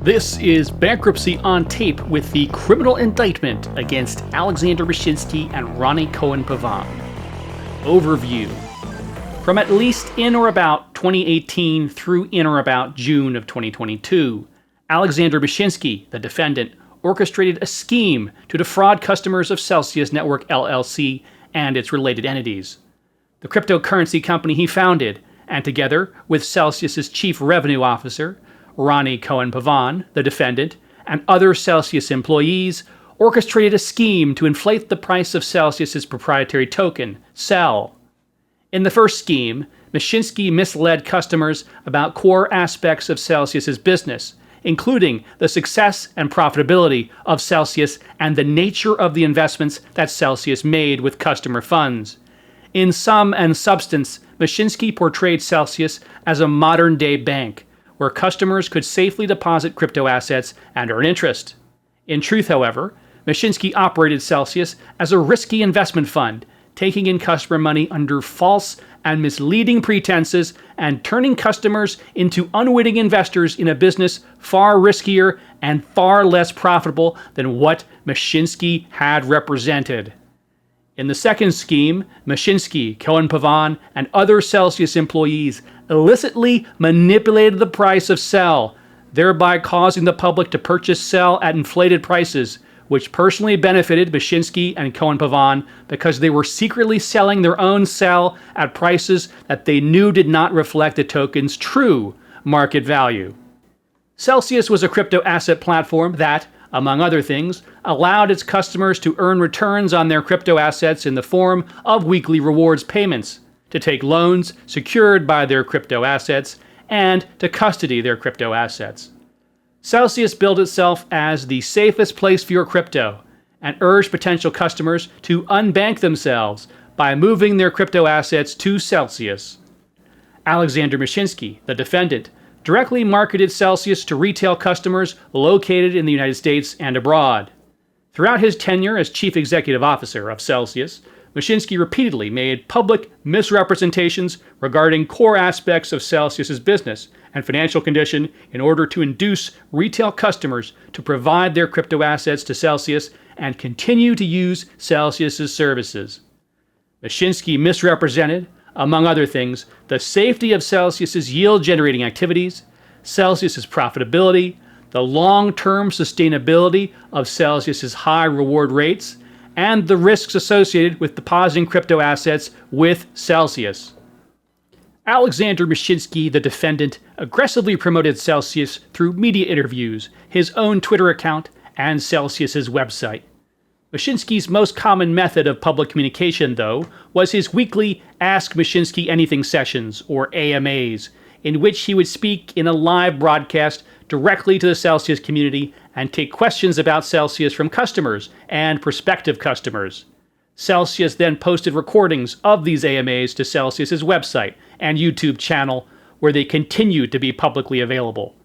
This is Bankruptcy on Tape with the criminal indictment against Alexander Mashinsky and Roni Cohen-Pavon. Overview. From at least in or about 2018 through in or about June of 2022, Alexander Mashinsky, the defendant, orchestrated a scheme to defraud customers of Celsius Network LLC and its related entities. The cryptocurrency company he founded, and together with Celsius's chief revenue officer, Roni Cohen-Pavon, the defendant, and other Celsius employees, orchestrated a scheme to inflate the price of Celsius's proprietary token, CEL. In the first scheme, Mashinsky misled customers about core aspects of Celsius's business, including the success and profitability of Celsius and the nature of the investments that Celsius made with customer funds. In sum and substance, Mashinsky portrayed Celsius as a modern-day bank, where customers could safely deposit crypto assets and earn interest. In truth, however, Mashinsky operated Celsius as a risky investment fund, taking in customer money under false and misleading pretenses and turning customers into unwitting investors in a business far riskier and far less profitable than what Mashinsky had represented. In the second scheme, Mashinsky, Cohen-Pavon, and other Celsius employees illicitly manipulated the price of CEL, thereby causing the public to purchase CEL at inflated prices, which personally benefited Mashinsky and Cohen-Pavon because they were secretly selling their own CEL at prices that they knew did not reflect the token's true market value. Celsius was a crypto asset platform that, among other things, allowed its customers to earn returns on their crypto assets in the form of weekly rewards payments, to take loans secured by their crypto assets, and to custody their crypto assets. Celsius billed itself as the safest place for your crypto and urged potential customers to unbank themselves by moving their crypto assets to Celsius. Alexander Mashinsky, the defendant, directly marketed Celsius to retail customers located in the United States and abroad. Throughout his tenure as chief executive officer of Celsius, Mashinsky repeatedly made public misrepresentations regarding core aspects of Celsius's business and financial condition in order to induce retail customers to provide their crypto assets to Celsius and continue to use Celsius's services. Mashinsky misrepresented, among other things, the safety of Celsius's yield-generating activities, Celsius's profitability, the long-term sustainability of Celsius's high reward rates, and the risks associated with depositing crypto assets with Celsius. Alexander Mashinsky, the defendant, aggressively promoted Celsius through media interviews, his own Twitter account, and Celsius's website. Mashinsky's most common method of public communication, though, was his weekly Ask Mashinsky Anything sessions, or AMAs, in which he would speak in a live broadcast directly to the Celsius community and take questions about Celsius from customers and prospective customers. Celsius then posted recordings of these AMAs to Celsius's website and YouTube channel, where they continued to be publicly available.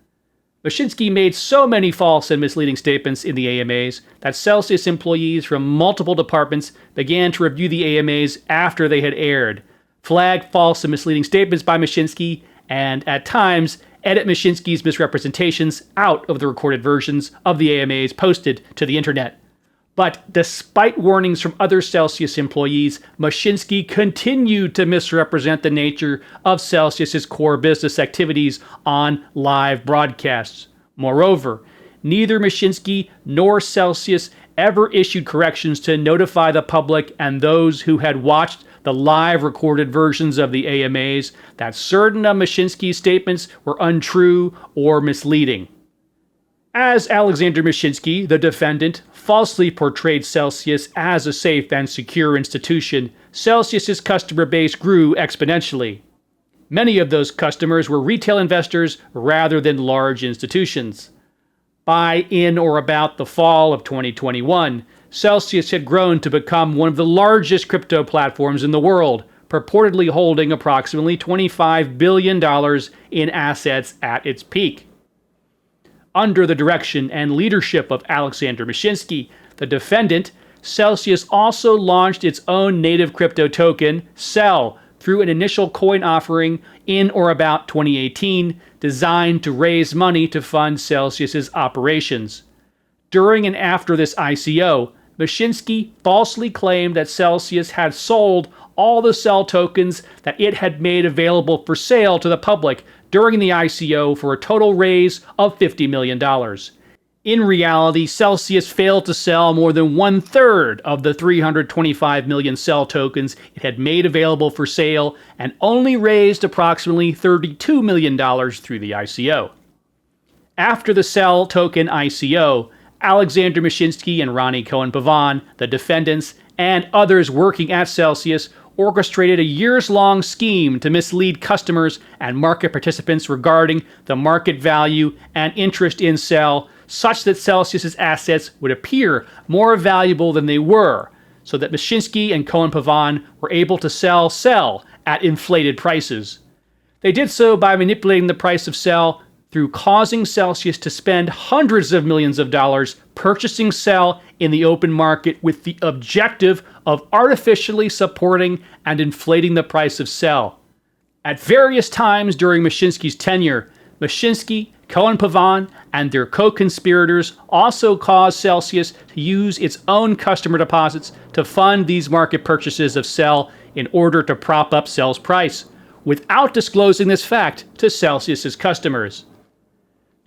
Mashinsky made so many false and misleading statements in the AMAs that Celsius employees from multiple departments began to review the AMAs after they had aired, flag false and misleading statements by Mashinsky, and at times edit Mashinsky's misrepresentations out of the recorded versions of the AMAs posted to the internet. But despite warnings from other Celsius employees, Mashinsky continued to misrepresent the nature of Celsius's core business activities on live broadcasts. Moreover, neither Mashinsky nor Celsius ever issued corrections to notify the public and those who had watched the live recorded versions of the AMAs that certain of Mashinsky's statements were untrue or misleading. As Alexander Mashinsky, the defendant, falsely portrayed Celsius as a safe and secure institution, Celsius's customer base grew exponentially. Many of those customers were retail investors rather than large institutions. By in or about the fall of 2021, Celsius had grown to become one of the largest crypto platforms in the world, purportedly holding approximately $25 billion in assets at its peak. Under the direction and leadership of Alexander Mashinsky, the defendant, Celsius also launched its own native crypto token, CEL, through an initial coin offering in or about 2018 designed to raise money to fund Celsius's operations. During and after this ICO, Mashinsky falsely claimed that Celsius had sold all the Cell tokens that it had made available for sale to the public during the ICO for a total raise of $50 million. In reality, Celsius failed to sell more than 1/3 of the 325 million Cell tokens it had made available for sale and only raised approximately $32 million through the ICO. After the Cell token ICO, Alexander Mashinsky and Roni Cohen-Pavon, the defendants, and others working at Celsius orchestrated a years-long scheme to mislead customers and market participants regarding the market value and interest in Cell, such that Celsius's assets would appear more valuable than they were, so that Mashinsky and Cohen-Pavon were able to sell Cell at inflated prices. They did so by manipulating the price of Cell through causing Celsius to spend hundreds of millions of dollars purchasing Cell in the open market with the objective of artificially supporting and inflating the price of Cell. At various times during Mashinsky's tenure, Mashinsky, Cohen-Pavon, and their co-conspirators also caused Celsius to use its own customer deposits to fund these market purchases of Cell in order to prop up Cell's price, without disclosing this fact to Celsius's customers.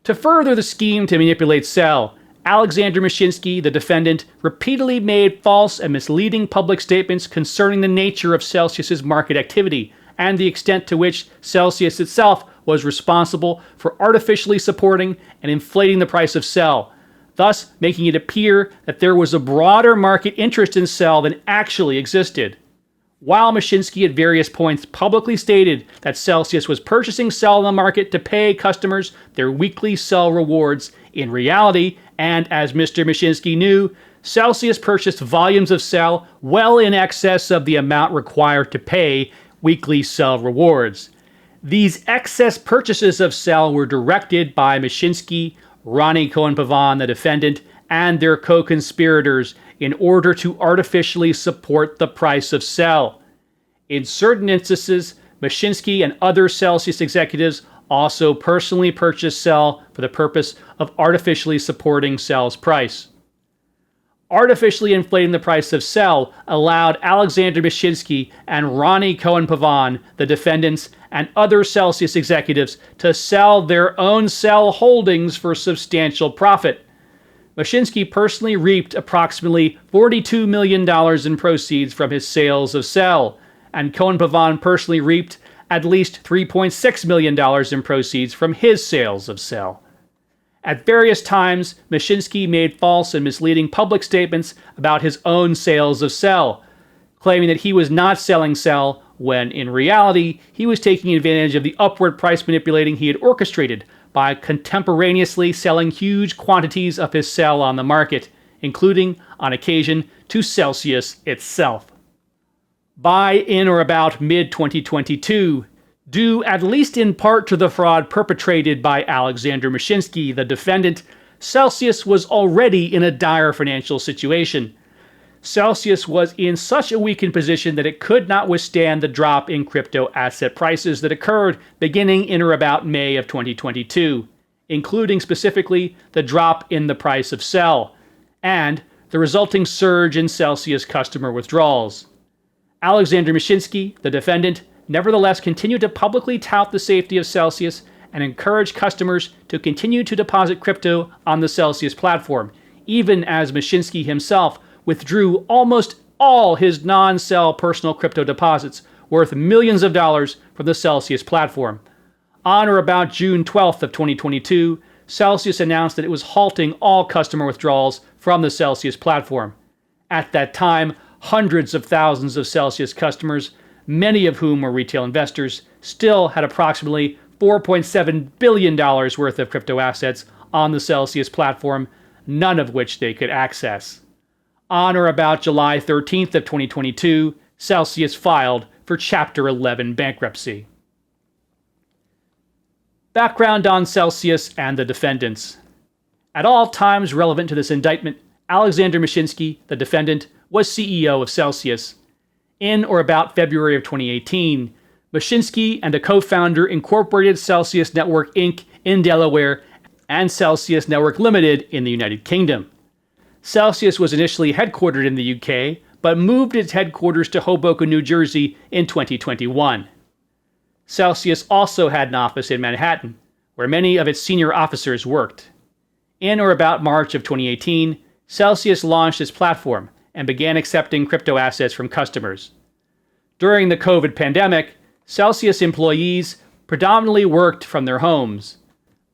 To further the scheme to manipulate Cell, Alexander Mashinsky, the defendant, repeatedly made false and misleading public statements concerning the nature of Celsius's market activity and the extent to which Celsius itself was responsible for artificially supporting and inflating the price of Cell, thus making it appear that there was a broader market interest in Cell than actually existed. While Mashinsky at various points publicly stated that Celsius was purchasing Cell in the market to pay customers their weekly Cell rewards, in reality, and as Mr. Mashinsky knew, Celsius purchased volumes of Cell well in excess of the amount required to pay weekly Cell rewards. These excess purchases of Cell were directed by Mashinsky, Roni Cohen-Pavon, the defendant, and their co-conspirators in order to artificially support the price of Cell. In certain instances, Mashinsky and other Celsius executives also personally purchased Cell for the purpose of artificially supporting Cell's price. Artificially inflating the price of Cell allowed Alexander Mashinsky and Roni Cohen-Pavon, the defendants, and other Celsius executives to sell their own Cell holdings for substantial profit. Mashinsky personally reaped approximately $42 million in proceeds from his sales of Cell, and Cohen-Pavon personally reaped at least $3.6 million in proceeds from his sales of Cell. At various times, Mashinsky made false and misleading public statements about his own sales of Cell, claiming that he was not selling Cell when, in reality, he was taking advantage of the upward price manipulating he had orchestrated by contemporaneously selling huge quantities of his Cell on the market, including, on occasion, to Celsius itself. By in or about mid-2022, due at least in part to the fraud perpetrated by Alexander Mashinsky, the defendant, Celsius was already in a dire financial situation. Celsius was in such a weakened position that it could not withstand the drop in crypto asset prices that occurred beginning in or about May of 2022, including specifically the drop in the price of Cell, and the resulting surge in Celsius customer withdrawals. Alexander Mashinsky, the defendant, nevertheless continued to publicly tout the safety of Celsius and encourage customers to continue to deposit crypto on the Celsius platform, even as Mashinsky himself withdrew almost all his non-Cell personal crypto deposits worth millions of dollars from the Celsius platform. On or about June 12th of 2022, Celsius announced that it was halting all customer withdrawals from the Celsius platform. At that time, hundreds of thousands of Celsius customers, many of whom were retail investors, still had approximately $4.7 billion worth of crypto assets on the Celsius platform, none of which they could access. On or about July 13th of 2022, Celsius filed for Chapter 11 bankruptcy. Background on Celsius and the defendants. At all times relevant to this indictment, Alexander Mashinsky, the defendant, was CEO of Celsius. In or about February of 2018, Mashinsky and a co-founder incorporated Celsius Network Inc. in Delaware and Celsius Network Limited in the United Kingdom. Celsius was initially headquartered in the UK, but moved its headquarters to Hoboken, New Jersey in 2021. Celsius also had an office in Manhattan, where many of its senior officers worked. In or about March of 2018, Celsius launched its platform and began accepting crypto assets from customers. During the COVID pandemic, Celsius employees predominantly worked from their homes.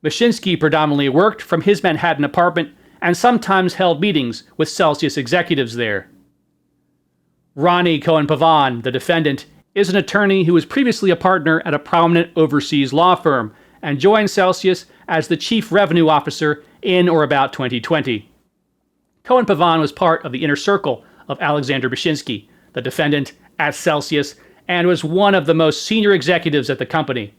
Mashinsky predominantly worked from his Manhattan apartment and sometimes held meetings with Celsius executives there. Roni Cohen-Pavon, the defendant, is an attorney who was previously a partner at a prominent overseas law firm and joined Celsius as the chief revenue officer in or about 2020. Cohen-Pavon was part of the inner circle of Alexander Mashinsky, the defendant, at Celsius, and was one of the most senior executives at the company.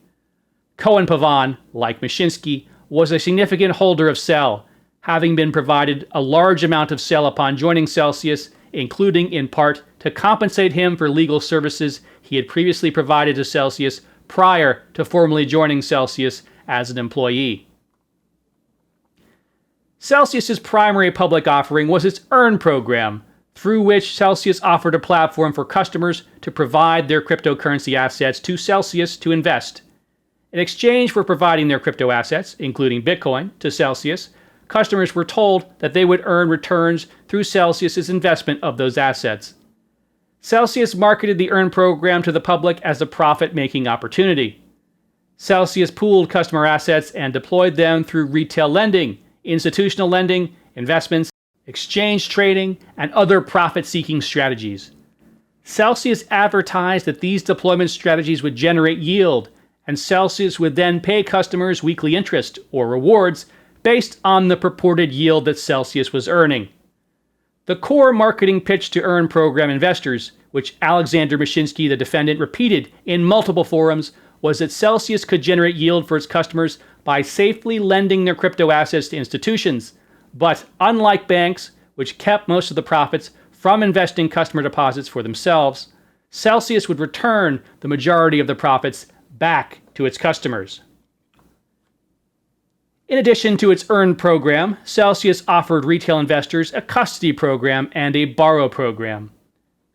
Cohen-Pavon, like Mashinsky, was a significant holder of Cell, having been provided a large amount of Cell upon joining Celsius, including in part to compensate him for legal services he had previously provided to Celsius prior to formally joining Celsius as an employee. Celsius's primary public offering was its Earn program, through which Celsius offered a platform for customers to provide their cryptocurrency assets to Celsius to invest. In exchange for providing their crypto assets, including Bitcoin, to Celsius, customers were told that they would earn returns through Celsius's investment of those assets. Celsius marketed the Earn program to the public as a profit-making opportunity. Celsius pooled customer assets and deployed them through retail lending, institutional lending, investments, exchange trading, and other profit-seeking strategies. Celsius advertised that these deployment strategies would generate yield, and Celsius would then pay customers weekly interest, or rewards, based on the purported yield that Celsius was earning. The core marketing pitch to Earn program investors, which Alexander Mashinsky, the defendant, repeated in multiple forums, was that Celsius could generate yield for its customers by safely lending their crypto assets to institutions. But unlike banks, which kept most of the profits from investing customer deposits for themselves, Celsius would return the majority of the profits back to its customers. In addition to its Earn program, Celsius offered retail investors a custody program and a borrow program.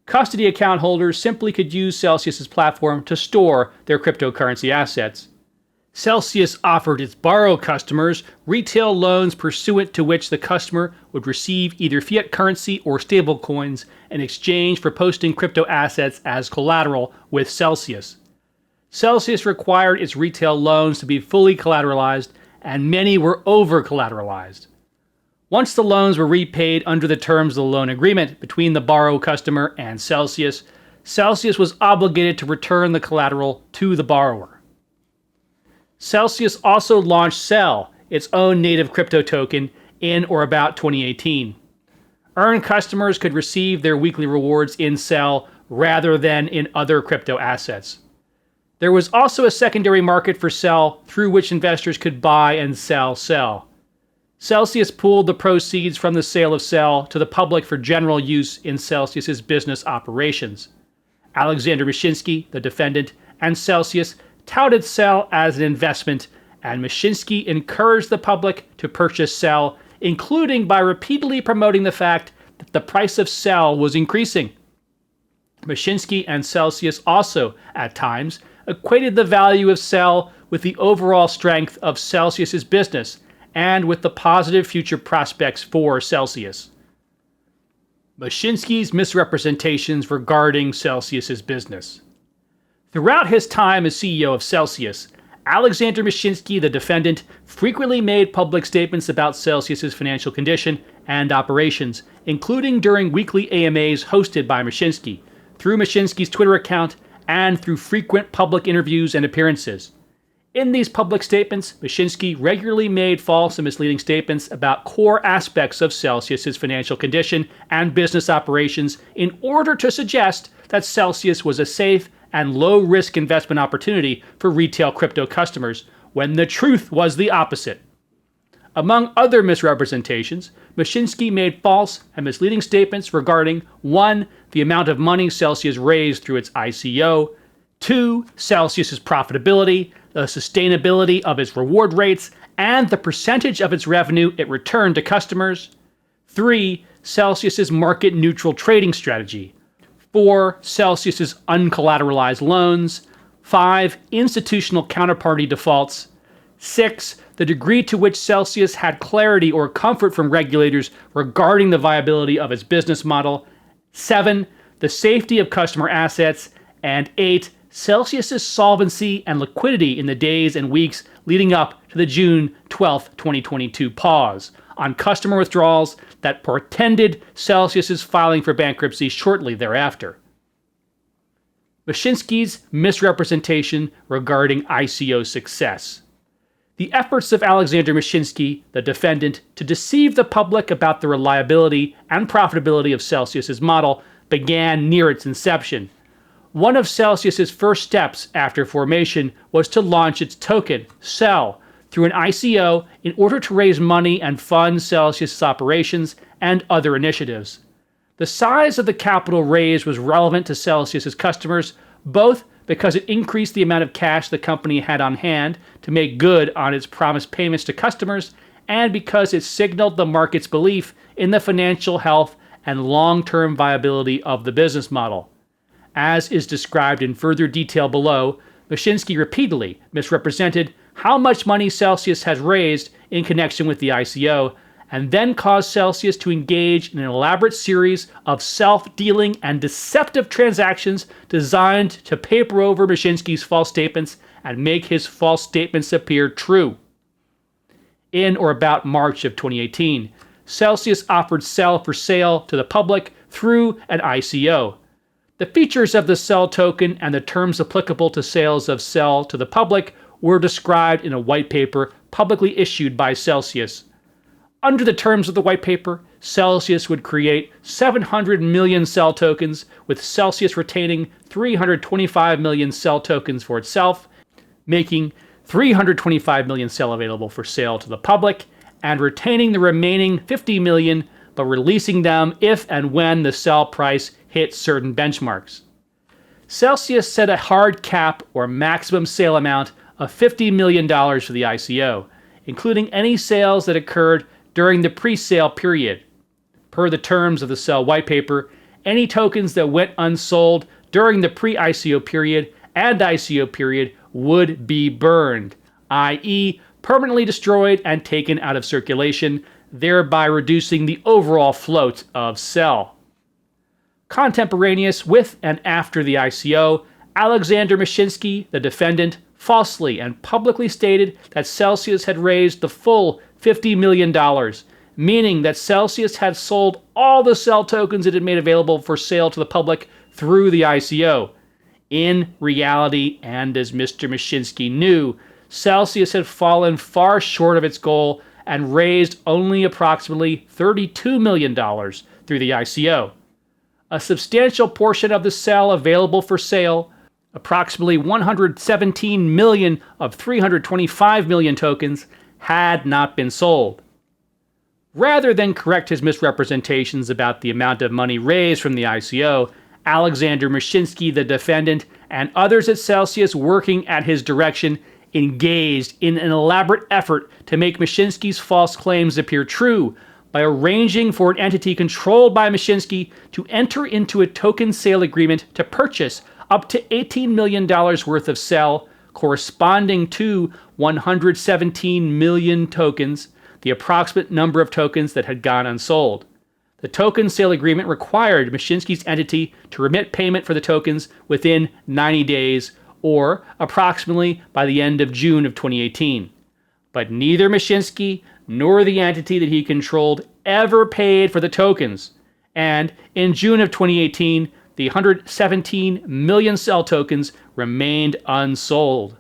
Custody account holders simply could use Celsius's platform to store their cryptocurrency assets. Celsius offered its borrow customers retail loans pursuant to which the customer would receive either fiat currency or stablecoins in exchange for posting crypto assets as collateral with Celsius. Celsius required its retail loans to be fully collateralized, and many were over-collateralized. Once the loans were repaid under the terms of the loan agreement between the borrow customer and Celsius, Celsius was obligated to return the collateral to the borrower. Celsius also launched Cell, its own native crypto token, in or about 2018. Earn customers could receive their weekly rewards in Cell rather than in other crypto assets. There was also a secondary market for Cell through which investors could buy and sell Cell. Celsius pooled the proceeds from the sale of Cell to the public for general use in Celsius's business operations. Alexander Mashinsky, the defendant, and Celsius touted Cell as an investment, and Mashinsky encouraged the public to purchase Cell, including by repeatedly promoting the fact that the price of Cell was increasing. Mashinsky and Celsius also, at times, equated the value of Cell with the overall strength of Celsius's business and with the positive future prospects for Celsius. Mashinsky's misrepresentations regarding Celsius's business. Throughout his time as CEO of Celsius, Alexander Mashinsky, the defendant, frequently made public statements about Celsius's financial condition and operations, including during weekly AMAs hosted by Mashinsky, through Mashinsky's Twitter account, and through frequent public interviews and appearances. In these public statements, Mashinsky regularly made false and misleading statements about core aspects of Celsius's financial condition and business operations in order to suggest that Celsius was a safe and low-risk investment opportunity for retail crypto customers, when the truth was the opposite. Among other misrepresentations, Mashinsky made false and misleading statements regarding 1. The amount of money Celsius raised through its ICO, 2. Celsius's profitability, the sustainability of its reward rates, and the percentage of its revenue it returned to customers, 3. Celsius's market-neutral trading strategy, 4. Celsius's uncollateralized loans, 5. Institutional counterparty defaults, 6. The degree to which Celsius had clarity or comfort from regulators regarding the viability of its business model, 7. The safety of customer assets, and 8. Celsius's solvency and liquidity in the days and weeks leading up to the June 12, 2022 pause on customer withdrawals that portended Celsius's filing for bankruptcy shortly thereafter. Mashinsky's misrepresentation regarding ICO success. The efforts of Alexander Mashinsky, the defendant, to deceive the public about the reliability and profitability of Celsius's model began near its inception. One of Celsius's first steps after formation was to launch its token, CEL, through an ICO in order to raise money and fund Celsius's operations and other initiatives. The size of the capital raised was relevant to Celsius's customers, both because it increased the amount of cash the company had on hand to make good on its promised payments to customers, and because it signaled the market's belief in the financial health and long-term viability of the business model. As is described in further detail below, Mashinsky repeatedly misrepresented how much money Celsius has raised in connection with the ICO, and then caused Celsius to engage in an elaborate series of self-dealing and deceptive transactions designed to paper over Mashinsky's false statements and make his false statements appear true. In or about March of 2018, Celsius offered CEL for sale to the public through an ICO. The features of the CEL token and the terms applicable to sales of CEL to the public were described in a white paper publicly issued by Celsius. Under the terms of the white paper, Celsius would create 700 million CEL tokens, with Celsius retaining 325 million CEL tokens for itself, making 325 million CEL available for sale to the public, and retaining the remaining 50 million, but releasing them if and when the CEL price hit certain benchmarks. Celsius set a hard cap or maximum sale amount of $50 million for the ICO, including any sales that occurred during the pre-sale period. Per the terms of the CEL white paper, any tokens that went unsold during the pre-ICO period and ICO period would be burned, i.e., permanently destroyed and taken out of circulation, thereby reducing the overall float of CEL. Contemporaneous with and after the ICO, Alexander Mashinsky, the defendant, falsely and publicly stated that Celsius had raised the full $50 million, meaning that Celsius had sold all the CEL tokens it had made available for sale to the public through the ICO. In reality, and as Mr. Mashinsky knew, Celsius had fallen far short of its goal and raised only approximately $32 million through the ICO. A substantial portion of the CEL available for sale, approximately 117 million of 325 million tokens, had not been sold. Rather than correct his misrepresentations about the amount of money raised from the ICO, Alexander Mashinsky, the defendant, and others at Celsius working at his direction engaged in an elaborate effort to make Mashinsky's false claims appear true by arranging for an entity controlled by Mashinsky to enter into a token sale agreement to purchase up to $18 million worth of CEL, corresponding to 117 million tokens, the approximate number of tokens that had gone unsold. The token sale agreement required Mashinsky's entity to remit payment for the tokens within 90 days, or approximately by the end of June of 2018. But neither Mashinsky nor the entity that he controlled ever paid for the tokens, and in June of 2018, the 117 million CEL tokens remained unsold.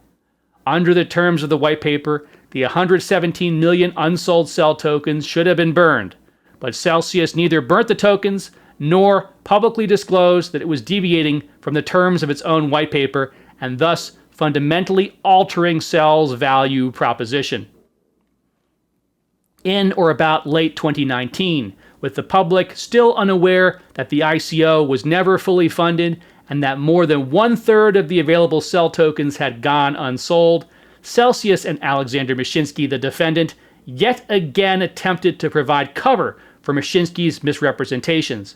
Under the terms of the white paper, the 117 million unsold CEL tokens should have been burned, but Celsius neither burnt the tokens nor publicly disclosed that it was deviating from the terms of its own white paper and thus fundamentally altering CEL's value proposition. in or about late 2019, with the public still unaware that the ICO was never fully funded and that more than 1/3 of the available cell tokens had gone unsold. Celsius and Alexander Mashinsky, the defendant, yet again attempted to provide cover for Mashinsky's misrepresentations.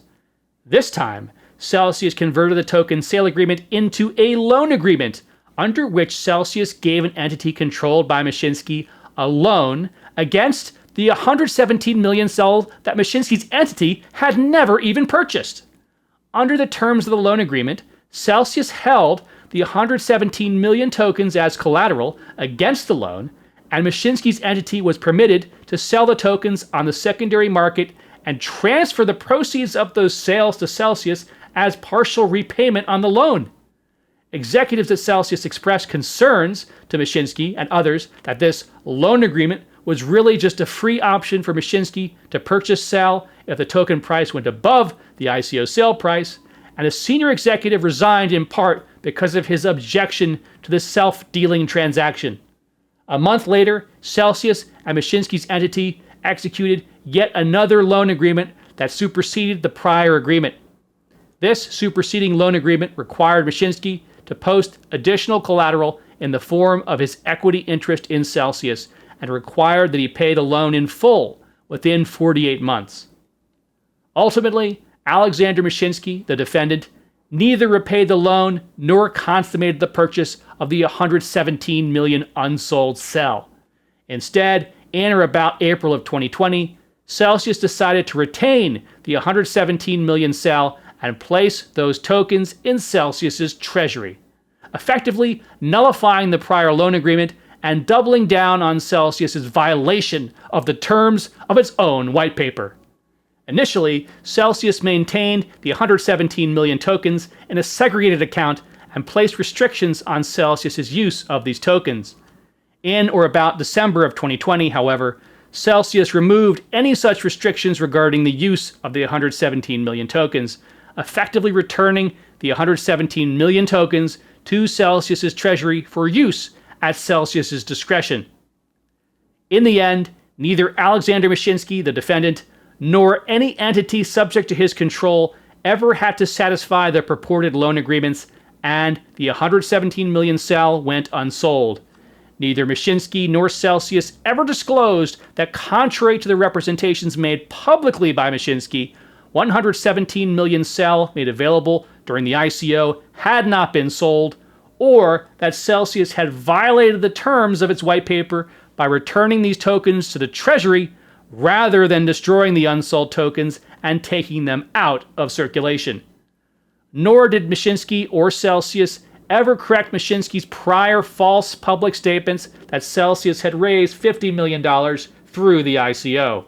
This time, Celsius converted the token sale agreement into a loan agreement, under which Celsius gave an entity controlled by Mashinsky a loan against the 117 million cells that Mashinsky's entity had never even purchased. Under the terms of the loan agreement, Celsius held the 117 million tokens as collateral against the loan, and Mashinsky's entity was permitted to sell the tokens on the secondary market and transfer the proceeds of those sales to Celsius as partial repayment on the loan. Executives at Celsius expressed concerns to Mashinsky and others that this loan agreement was really just a free option for Mashinsky to purchase sell if the token price went above the ICO sale price, and a senior executive resigned in part because of his objection to the self-dealing transaction. A month later, Celsius and Mashinsky's entity executed yet another loan agreement that superseded the prior agreement. This superseding loan agreement required Mashinsky to post additional collateral in the form of his equity interest in Celsius and required that he pay the loan in full within 48 months. Ultimately, Alexander Mashinsky, the defendant, neither repaid the loan nor consummated the purchase of the 117 million unsold cell. Instead, in or about April of 2020, Celsius decided to retain the 117 million cell and place those tokens in Celsius's treasury, effectively nullifying the prior loan agreement and doubling down on Celsius's violation of the terms of its own white paper. Initially, Celsius maintained the 117 million tokens in a segregated account and placed restrictions on Celsius's use of these tokens. In or about December of 2020, however, Celsius removed any such restrictions regarding the use of the 117 million tokens, effectively returning the 117 million tokens to Celsius's treasury for use at Celsius's discretion. In the end, neither Alexander Mashinsky, the defendant, nor any entity subject to his control ever had to satisfy the purported loan agreements, and the 117 million cell went unsold. Neither Mashinsky nor Celsius ever disclosed that, contrary to the representations made publicly by Mashinsky, 117 million cell made available during the ICO had not been sold, or that Celsius had violated the terms of its white paper by returning these tokens to the treasury rather than destroying the unsold tokens and taking them out of circulation. Nor did Mashinsky or Celsius ever correct Mashinsky's prior false public statements that Celsius had raised $50 million through the ICO.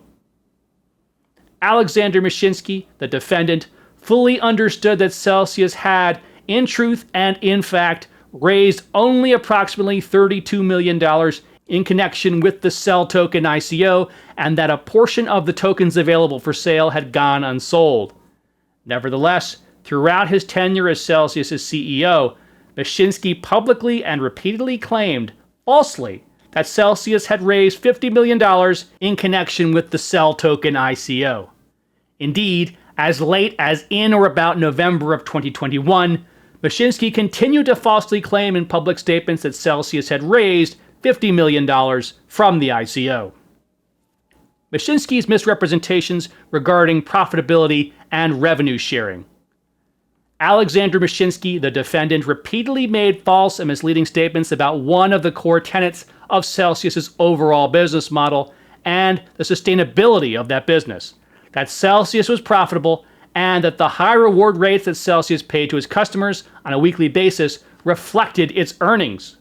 Alexander Mashinsky, the defendant, fully understood that Celsius had, in truth and in fact, raised only approximately $32 million in connection with the Cell token ICO, and that a portion of the tokens available for sale had gone unsold. Nevertheless, throughout his tenure as Celsius's CEO, Mashinsky publicly and repeatedly claimed, falsely, that Celsius had raised $50 million in connection with the Cell token ICO. Indeed, as late as in or about November of 2021, Mashinsky continued to falsely claim in public statements that Celsius had raised $50 million from the ICO. Mashinsky's misrepresentations regarding profitability and revenue sharing. Alexander Mashinsky, the defendant, repeatedly made false and misleading statements about one of the core tenets of Celsius's overall business model and the sustainability of that business, that Celsius was profitable and that the high reward rates that Celsius paid to its customers on a weekly basis reflected its earnings.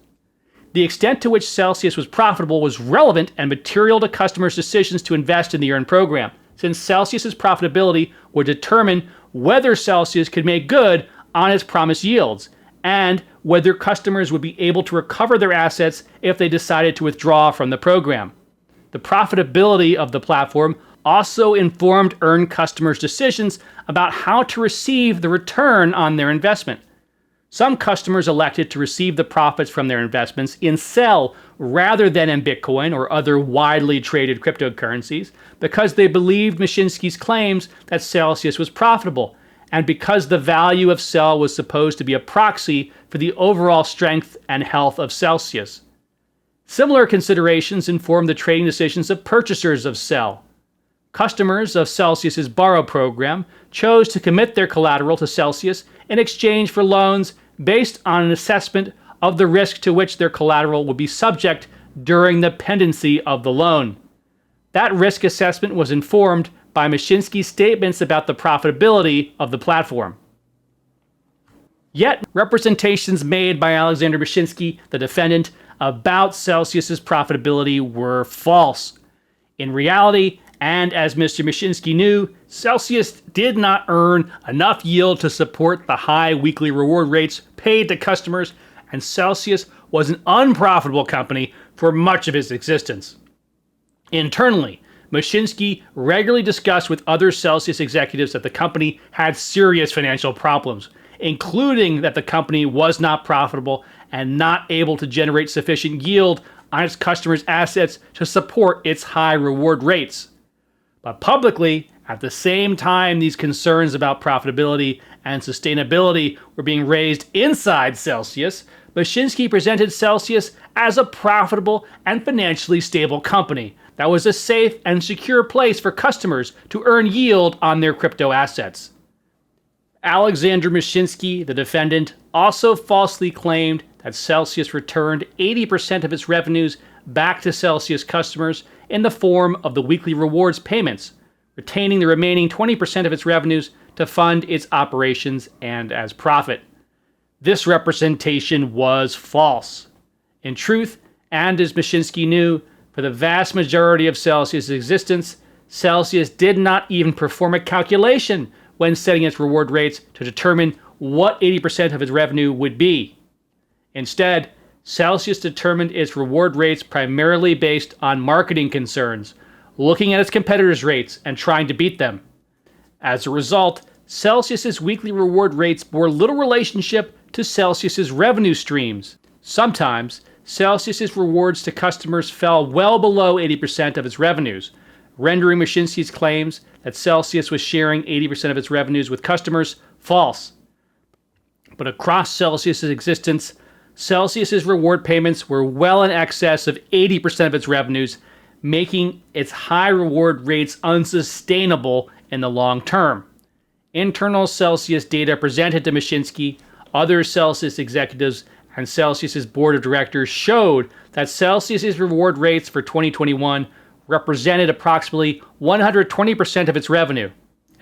The extent to which Celsius was profitable was relevant and material to customers' decisions to invest in the EARN program, since Celsius's profitability would determine whether Celsius could make good on its promised yields, and whether customers would be able to recover their assets if they decided to withdraw from the program. The profitability of the platform also informed EARN customers' decisions about how to receive the return on their investment. Some customers elected to receive the profits from their investments in Cell rather than in Bitcoin or other widely traded cryptocurrencies because they believed Mashinsky's claims that Celsius was profitable, and because the value of Cell was supposed to be a proxy for the overall strength and health of Celsius. Similar considerations informed the trading decisions of purchasers of Cell. Customers of Celsius's Borrow program chose to commit their collateral to Celsius in exchange for loans based on an assessment of the risk to which their collateral would be subject during the pendency of the loan. That risk assessment was informed by Mashinsky's statements about the profitability of the platform. Yet, representations made by Alexander Mashinsky, the defendant, about Celsius's profitability were false. In reality, and as Mr. Mashinsky knew, Celsius did not earn enough yield to support the high weekly reward rates paid to customers, and Celsius was an unprofitable company for much of its existence. Internally, Mashinsky regularly discussed with other Celsius executives that the company had serious financial problems, including that the company was not profitable and not able to generate sufficient yield on its customers' assets to support its high reward rates. But publicly, at the same time these concerns about profitability and sustainability were being raised inside Celsius, Mashinsky presented Celsius as a profitable and financially stable company that was a safe and secure place for customers to earn yield on their crypto assets. Alexander Mashinsky, the defendant, also falsely claimed that Celsius returned 80% of its revenues back to Celsius customers in the form of the weekly rewards payments, retaining the remaining 20% of its revenues to fund its operations and as profit. This representation was false. In truth, and as Mashinsky knew, for the vast majority of Celsius' existence, Celsius did not even perform a calculation when setting its reward rates to determine what 80% of its revenue would be. Instead, Celsius determined its reward rates primarily based on marketing concerns, looking at its competitors' rates and trying to beat them. As a result, Celsius's weekly reward rates bore little relationship to Celsius's revenue streams. Sometimes, Celsius's rewards to customers fell well below 80% of its revenues, rendering Mashinsky's claims that Celsius was sharing 80% of its revenues with customers false. But across Celsius's existence, Celsius's reward payments were well in excess of 80% of its revenues, making its high reward rates unsustainable in the long term. Internal Celsius data presented to Mashinsky, other Celsius executives, and Celsius's board of directors showed that Celsius's reward rates for 2021 represented approximately 120% of its revenue.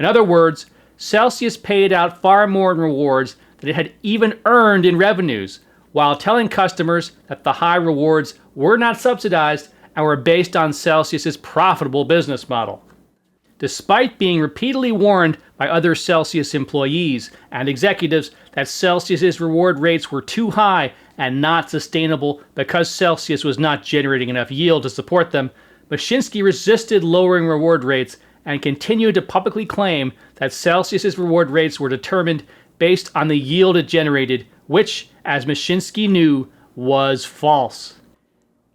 In other words, Celsius paid out far more in rewards than it had even earned in revenues, while telling customers that the high rewards were not subsidized and were based on Celsius's profitable business model. Despite being repeatedly warned by other Celsius employees and executives that Celsius's reward rates were too high and not sustainable because Celsius was not generating enough yield to support them, Mashinsky resisted lowering reward rates and continued to publicly claim that Celsius's reward rates were determined based on the yield it generated, which, as Mashinsky knew, was false.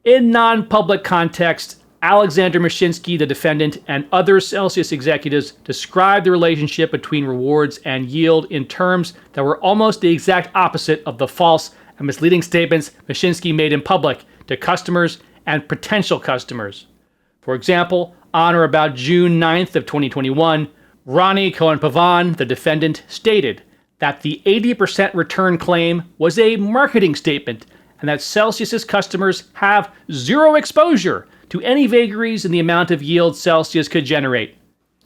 In non-public context, Alexander Mashinsky, the defendant, and other Celsius executives described the relationship between rewards and yield in terms that were almost the exact opposite of the false and misleading statements Mashinsky made in public to customers and potential customers. For example, on or about June 9th of 2021, Roni Cohen-Pavon, the defendant, stated that the 80% return claim was a marketing statement and that Celsius's customers have zero exposure to any vagaries in the amount of yield Celsius could generate.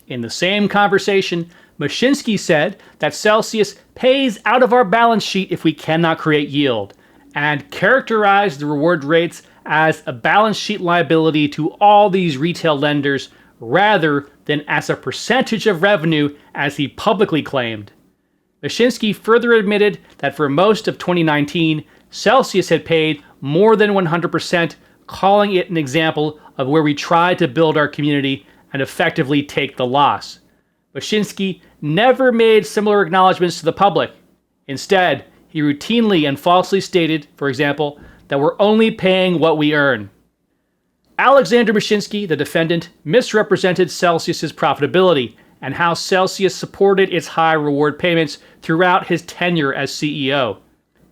In the same conversation, Mashinsky said that Celsius pays out of our balance sheet if we cannot create yield, and characterized the reward rates as a balance sheet liability to all these retail lenders rather than as a percentage of revenue as he publicly claimed. Mashinsky further admitted that for most of 2019, Celsius had paid more than 100%, calling it an example of where we tried to build our community and effectively take the loss. Mashinsky never made similar acknowledgments to the public. Instead, he routinely and falsely stated, for example, that we're only paying what we earn. Alexander Mashinsky, the defendant, misrepresented Celsius's profitability and how Celsius supported its high reward payments throughout his tenure as CEO.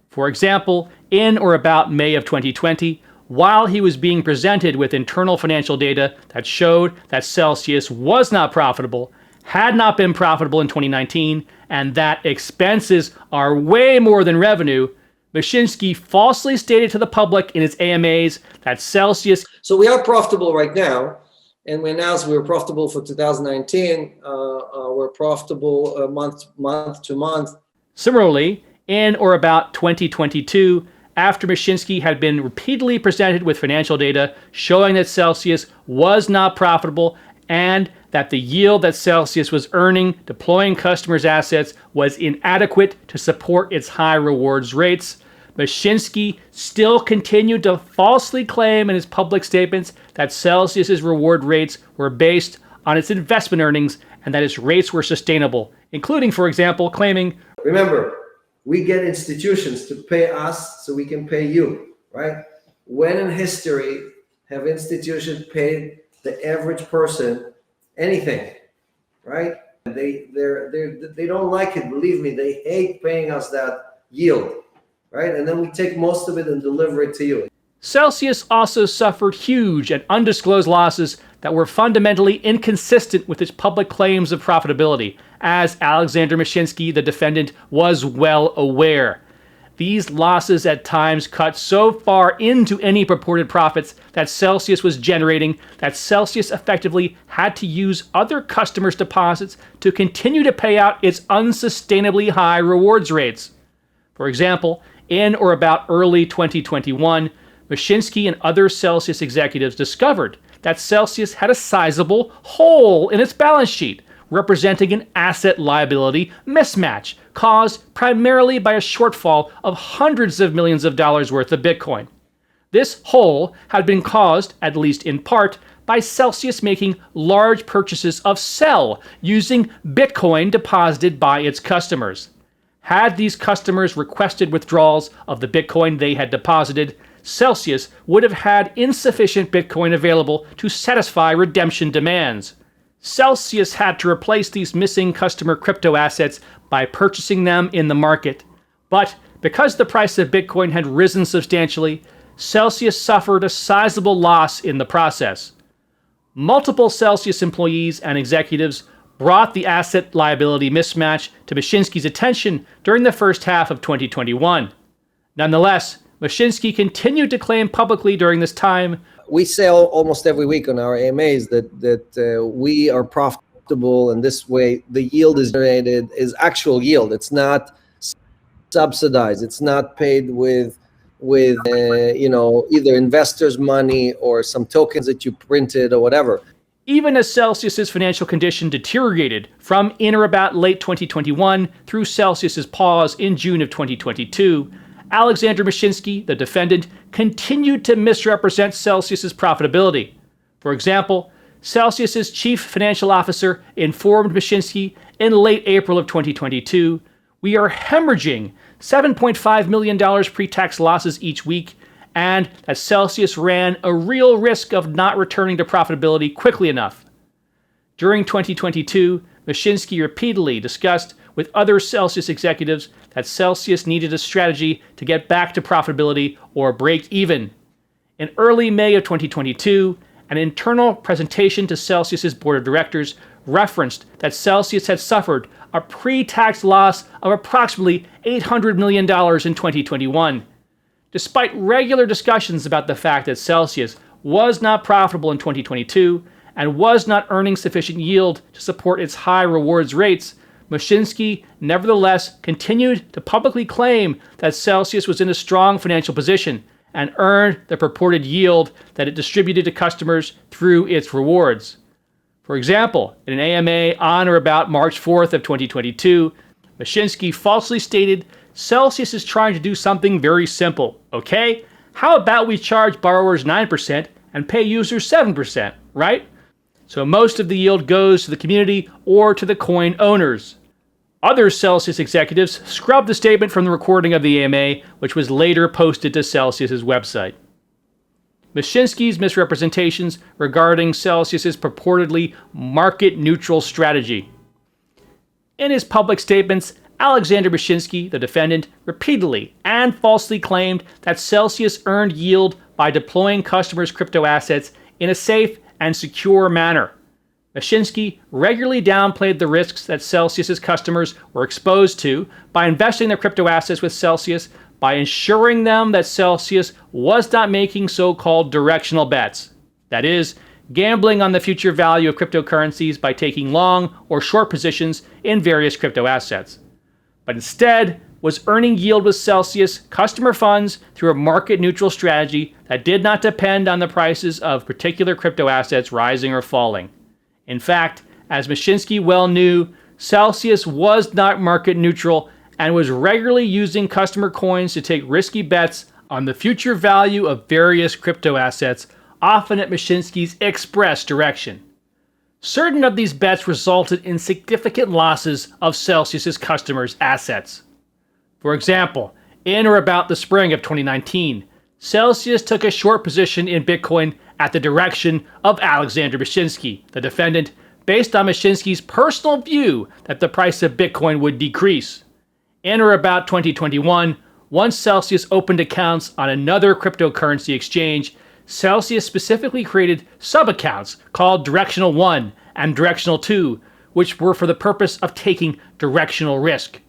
For example, in or about May of 2020, while he was being presented with internal financial data that showed that Celsius was not profitable, had not been profitable in 2019, and that expenses are way more than revenue, Mashinsky falsely stated to the public in his AMAs that Celsius... So we are profitable right now, and we announced we were profitable for 2019. We're profitable month to month. Similarly, in or about 2022, after Mashinsky had been repeatedly presented with financial data showing that Celsius was not profitable and that the yield that Celsius was earning deploying customers' assets was inadequate to support its high rewards rates, Mashinsky still continued to falsely claim in his public statements that Celsius's reward rates were based on its investment earnings and that its rates were sustainable, including, for example, claiming, remember, we get institutions to pay us so we can pay you, right? When in history have institutions paid the average person anything, right? They don't like it, believe me. They hate paying us that yield, right? And then we take most of it and deliver it to you. Celsius also suffered huge and undisclosed losses that were fundamentally inconsistent with its public claims of profitability, as Alexander Mashinsky, the defendant, was well aware. These losses at times cut so far into any purported profits that Celsius was generating that Celsius effectively had to use other customers' deposits to continue to pay out its unsustainably high rewards rates. For example, in or about early 2021, Mashinsky and other Celsius executives discovered that Celsius had a sizable hole in its balance sheet, representing an asset-liability mismatch caused primarily by a shortfall of hundreds of millions of dollars worth of Bitcoin. This hole had been caused, at least in part, by Celsius making large purchases of Cell using Bitcoin deposited by its customers. Had these customers requested withdrawals of the Bitcoin they had deposited, Celsius would have had insufficient Bitcoin available to satisfy redemption demands. Celsius had to replace these missing customer crypto assets by purchasing them in the market. But because the price of Bitcoin had risen substantially, Celsius suffered a sizable loss in the process. Multiple Celsius employees and executives brought the asset-liability mismatch to Mashinsky's attention during the first half of 2021. Nonetheless, Mashinsky continued to claim publicly during this time, we say almost every week on our AMAs that we are profitable, and this way the yield is generated is actual yield. It's not subsidized. It's not paid with either investors' money or some tokens that you printed or whatever. Even as Celsius's financial condition deteriorated from in or about late 2021 through Celsius's pause in June of 2022, Alexander Mashinsky, the defendant, continued to misrepresent Celsius's profitability. For example, Celsius's chief financial officer informed Mashinsky in late April of 2022, "We are hemorrhaging $7.5 million pre-tax losses each week, and that Celsius ran a real risk of not returning to profitability quickly enough." During 2022, Mashinsky repeatedly discussed with other Celsius executives that Celsius needed a strategy to get back to profitability or break even. In early May of 2022, an internal presentation to Celsius's board of directors referenced that Celsius had suffered a pre-tax loss of approximately $800 million in 2021. Despite regular discussions about the fact that Celsius was not profitable in 2022 and was not earning sufficient yield to support its high rewards rates, Mashinsky nevertheless continued to publicly claim that Celsius was in a strong financial position and earned the purported yield that it distributed to customers through its rewards. For example, in an AMA on or about March 4th of 2022, Mashinsky falsely stated, "Celsius is trying to do something very simple, okay? How about we charge borrowers 9% and pay users 7%, right? So most of the yield goes to the community or to the coin owners." Other Celsius executives scrubbed the statement from the recording of the AMA, which was later posted to Celsius's website. Mashinsky's misrepresentations regarding Celsius's purportedly market-neutral strategy. In his public statements, Alexander Mashinsky, the defendant, repeatedly and falsely claimed that Celsius earned yield by deploying customers' crypto assets in a safe and secure manner. Mashinsky regularly downplayed the risks that Celsius's customers were exposed to by investing their crypto assets with Celsius, by ensuring them that Celsius was not making so-called directional bets. That is, gambling on the future value of cryptocurrencies by taking long or short positions in various crypto assets, but instead was earning yield with Celsius customer funds through a market-neutral strategy that did not depend on the prices of particular crypto assets rising or falling. In fact, as Mashinsky well knew, Celsius was not market-neutral and was regularly using customer coins to take risky bets on the future value of various crypto assets, often at Mashinsky's express direction. Certain of these bets resulted in significant losses of Celsius's customers' assets. For example, in or about the spring of 2019, Celsius took a short position in Bitcoin at the direction of Alexander Mashinsky, the defendant, based on Mashinsky's personal view that the price of Bitcoin would decrease. In or about 2021, once Celsius opened accounts on another cryptocurrency exchange, Celsius specifically created sub-accounts called Directional 1 and Directional 2, which were for the purpose of taking directional risk.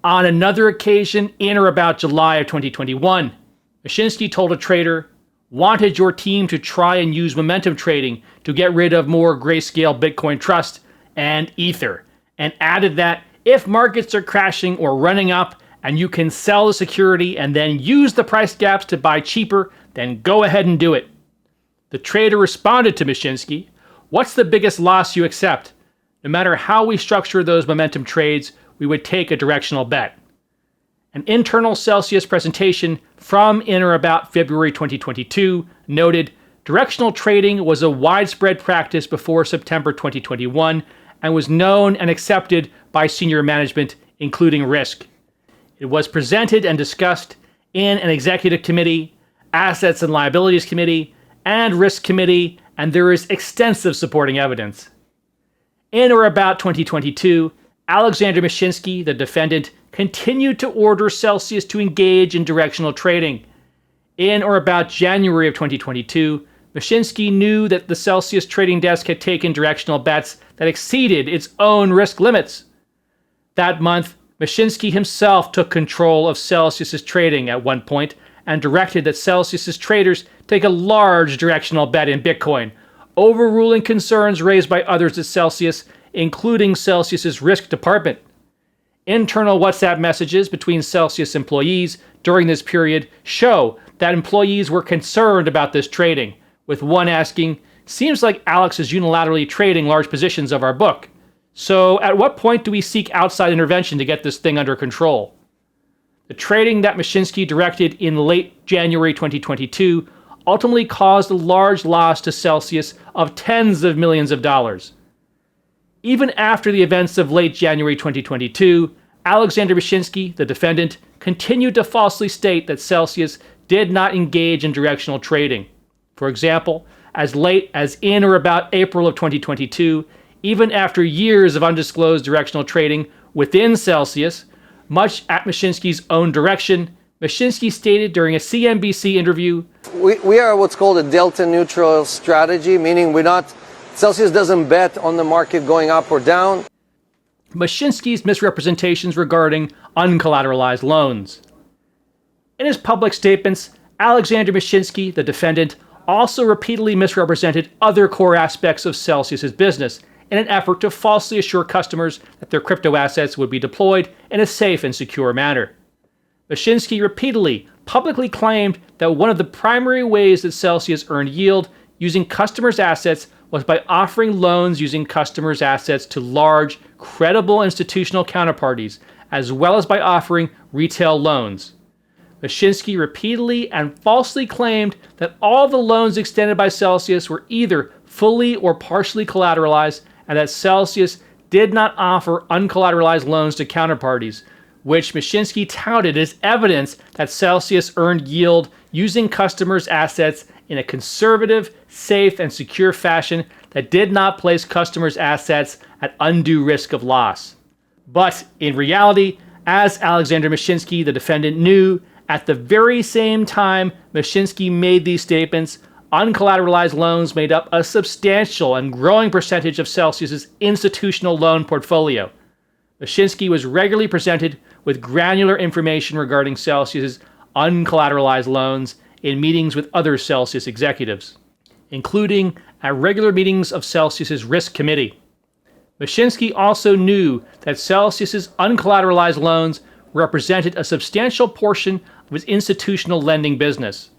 On another occasion, in or about July of 2021, Mashinsky told a trader, "Wanted your team to try and use momentum trading to get rid of more Grayscale Bitcoin Trust and Ether," and added that if markets are crashing or running up and you can sell the security and then use the price gaps to buy cheaper, then go ahead and do it. The trader responded to Mashinsky, "What's the biggest loss you accept? No matter how we structure those momentum trades, we would take a directional bet." An internal Celsius presentation from in or about February 2022 noted, directional trading was a widespread practice before September 2021 and was known and accepted by senior management, including risk. It was presented and discussed in an executive committee, assets and liabilities committee, and risk committee, and there is extensive supporting evidence. In or about 2022, Alexander Mashinsky, the defendant, continued to order Celsius to engage in directional trading. In or about January of 2022, Mashinsky knew that the Celsius trading desk had taken directional bets that exceeded its own risk limits. That month, Mashinsky himself took control of Celsius's trading at one point and directed that Celsius's traders take a large directional bet in Bitcoin, overruling concerns raised by others at Celsius, including Celsius's risk department. Internal WhatsApp messages between Celsius employees during this period show that employees were concerned about this trading, with one asking, "Seems like Alex is unilaterally trading large positions of our book. So at what point do we seek outside intervention to get this thing under control?" The trading that Mashinsky directed in late January 2022 ultimately caused a large loss to Celsius of tens of millions of dollars. Even after the events of late January 2022, Alexander Mashinsky, the defendant, continued to falsely state that Celsius did not engage in directional trading. For example, as late as in or about April of 2022, even after years of undisclosed directional trading within Celsius, much at Mashinsky's own direction, Mashinsky stated during a CNBC interview, We are what's called a delta neutral strategy, meaning Celsius doesn't bet on the market going up or down. Mashinsky's misrepresentations regarding uncollateralized loans. In his public statements, Alexander Mashinsky, the defendant, also repeatedly misrepresented other core aspects of Celsius's business in an effort to falsely assure customers that their crypto assets would be deployed in a safe and secure manner. Mashinsky repeatedly publicly claimed that one of the primary ways that Celsius earned yield using customers' assets was by offering loans using customers' assets to large, credible institutional counterparties, as well as by offering retail loans. Mashinsky repeatedly and falsely claimed that all the loans extended by Celsius were either fully or partially collateralized, and that Celsius did not offer uncollateralized loans to counterparties, which Mashinsky touted as evidence that Celsius earned yield using customers' assets in a conservative, safe, and secure fashion that did not place customers' assets at undue risk of loss. But in reality, as Alexander Mashinsky, the defendant, knew, at the very same time Mashinsky made these statements, uncollateralized loans made up a substantial and growing percentage of Celsius's institutional loan portfolio. Mashinsky was regularly presented with granular information regarding Celsius's uncollateralized loans in meetings with other Celsius executives, including at regular meetings of Celsius's risk committee. Mashinsky also knew that Celsius's uncollateralized loans represented a substantial portion of its institutional lending business.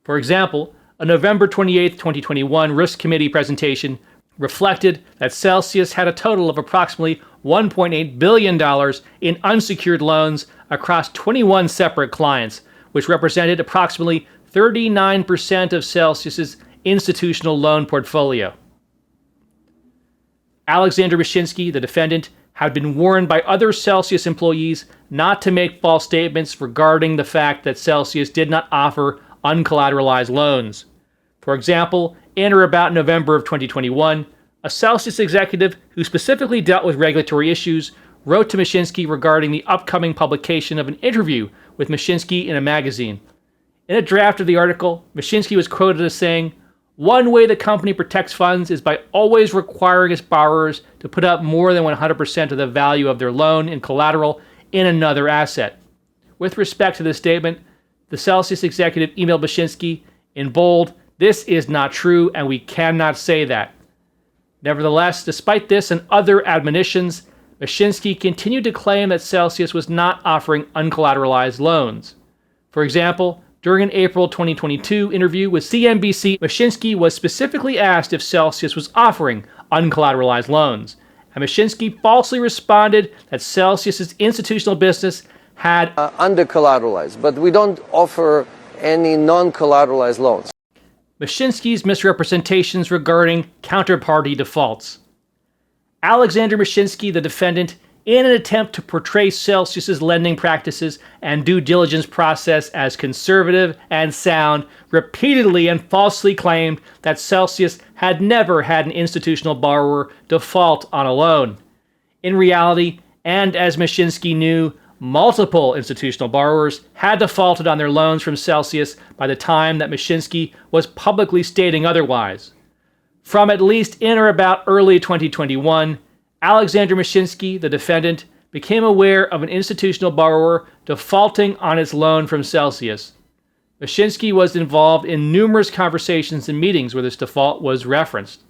For example, a November 28, 2021 risk committee presentation reflected that Celsius had a total of approximately $1.8 billion in unsecured loans across 21 separate clients, which represented approximately 39% of Celsius's institutional loan portfolio. Alexander Mashinsky, the defendant, had been warned by other Celsius employees not to make false statements regarding the fact that Celsius did not offer uncollateralized loans. For example, in or about November of 2021, a Celsius executive who specifically dealt with regulatory issues wrote to Mashinsky regarding the upcoming publication of an interview with Mashinsky in a magazine. In a draft of the article, Mashinsky was quoted as saying, "One way the company protects funds is by always requiring its borrowers to put up more than 100% of the value of their loan in collateral in another asset." With respect to this statement, the Celsius executive emailed Mashinsky in bold, "This is not true, and we cannot say that." Nevertheless, despite this and other admonitions, Mashinsky continued to claim that Celsius was not offering uncollateralized loans. For example, during an April 2022 interview with CNBC, Mashinsky was specifically asked if Celsius was offering uncollateralized loans, and Mashinsky falsely responded that Celsius's institutional business had under-collateralized, but we don't offer any non-collateralized loans. Mashinsky's misrepresentations regarding counterparty defaults. Alexander Mashinsky, the defendant, in an attempt to portray Celsius's lending practices and due diligence process as conservative and sound, repeatedly and falsely claimed that Celsius had never had an institutional borrower default on a loan. In reality, and as Mashinsky knew, multiple institutional borrowers had defaulted on their loans from Celsius by the time that Mashinsky was publicly stating otherwise. From at least in or about early 2021, Alexander Mashinsky, the defendant, became aware of an institutional borrower defaulting on its loan from Celsius. Mashinsky was involved in numerous conversations and meetings where this default was referenced.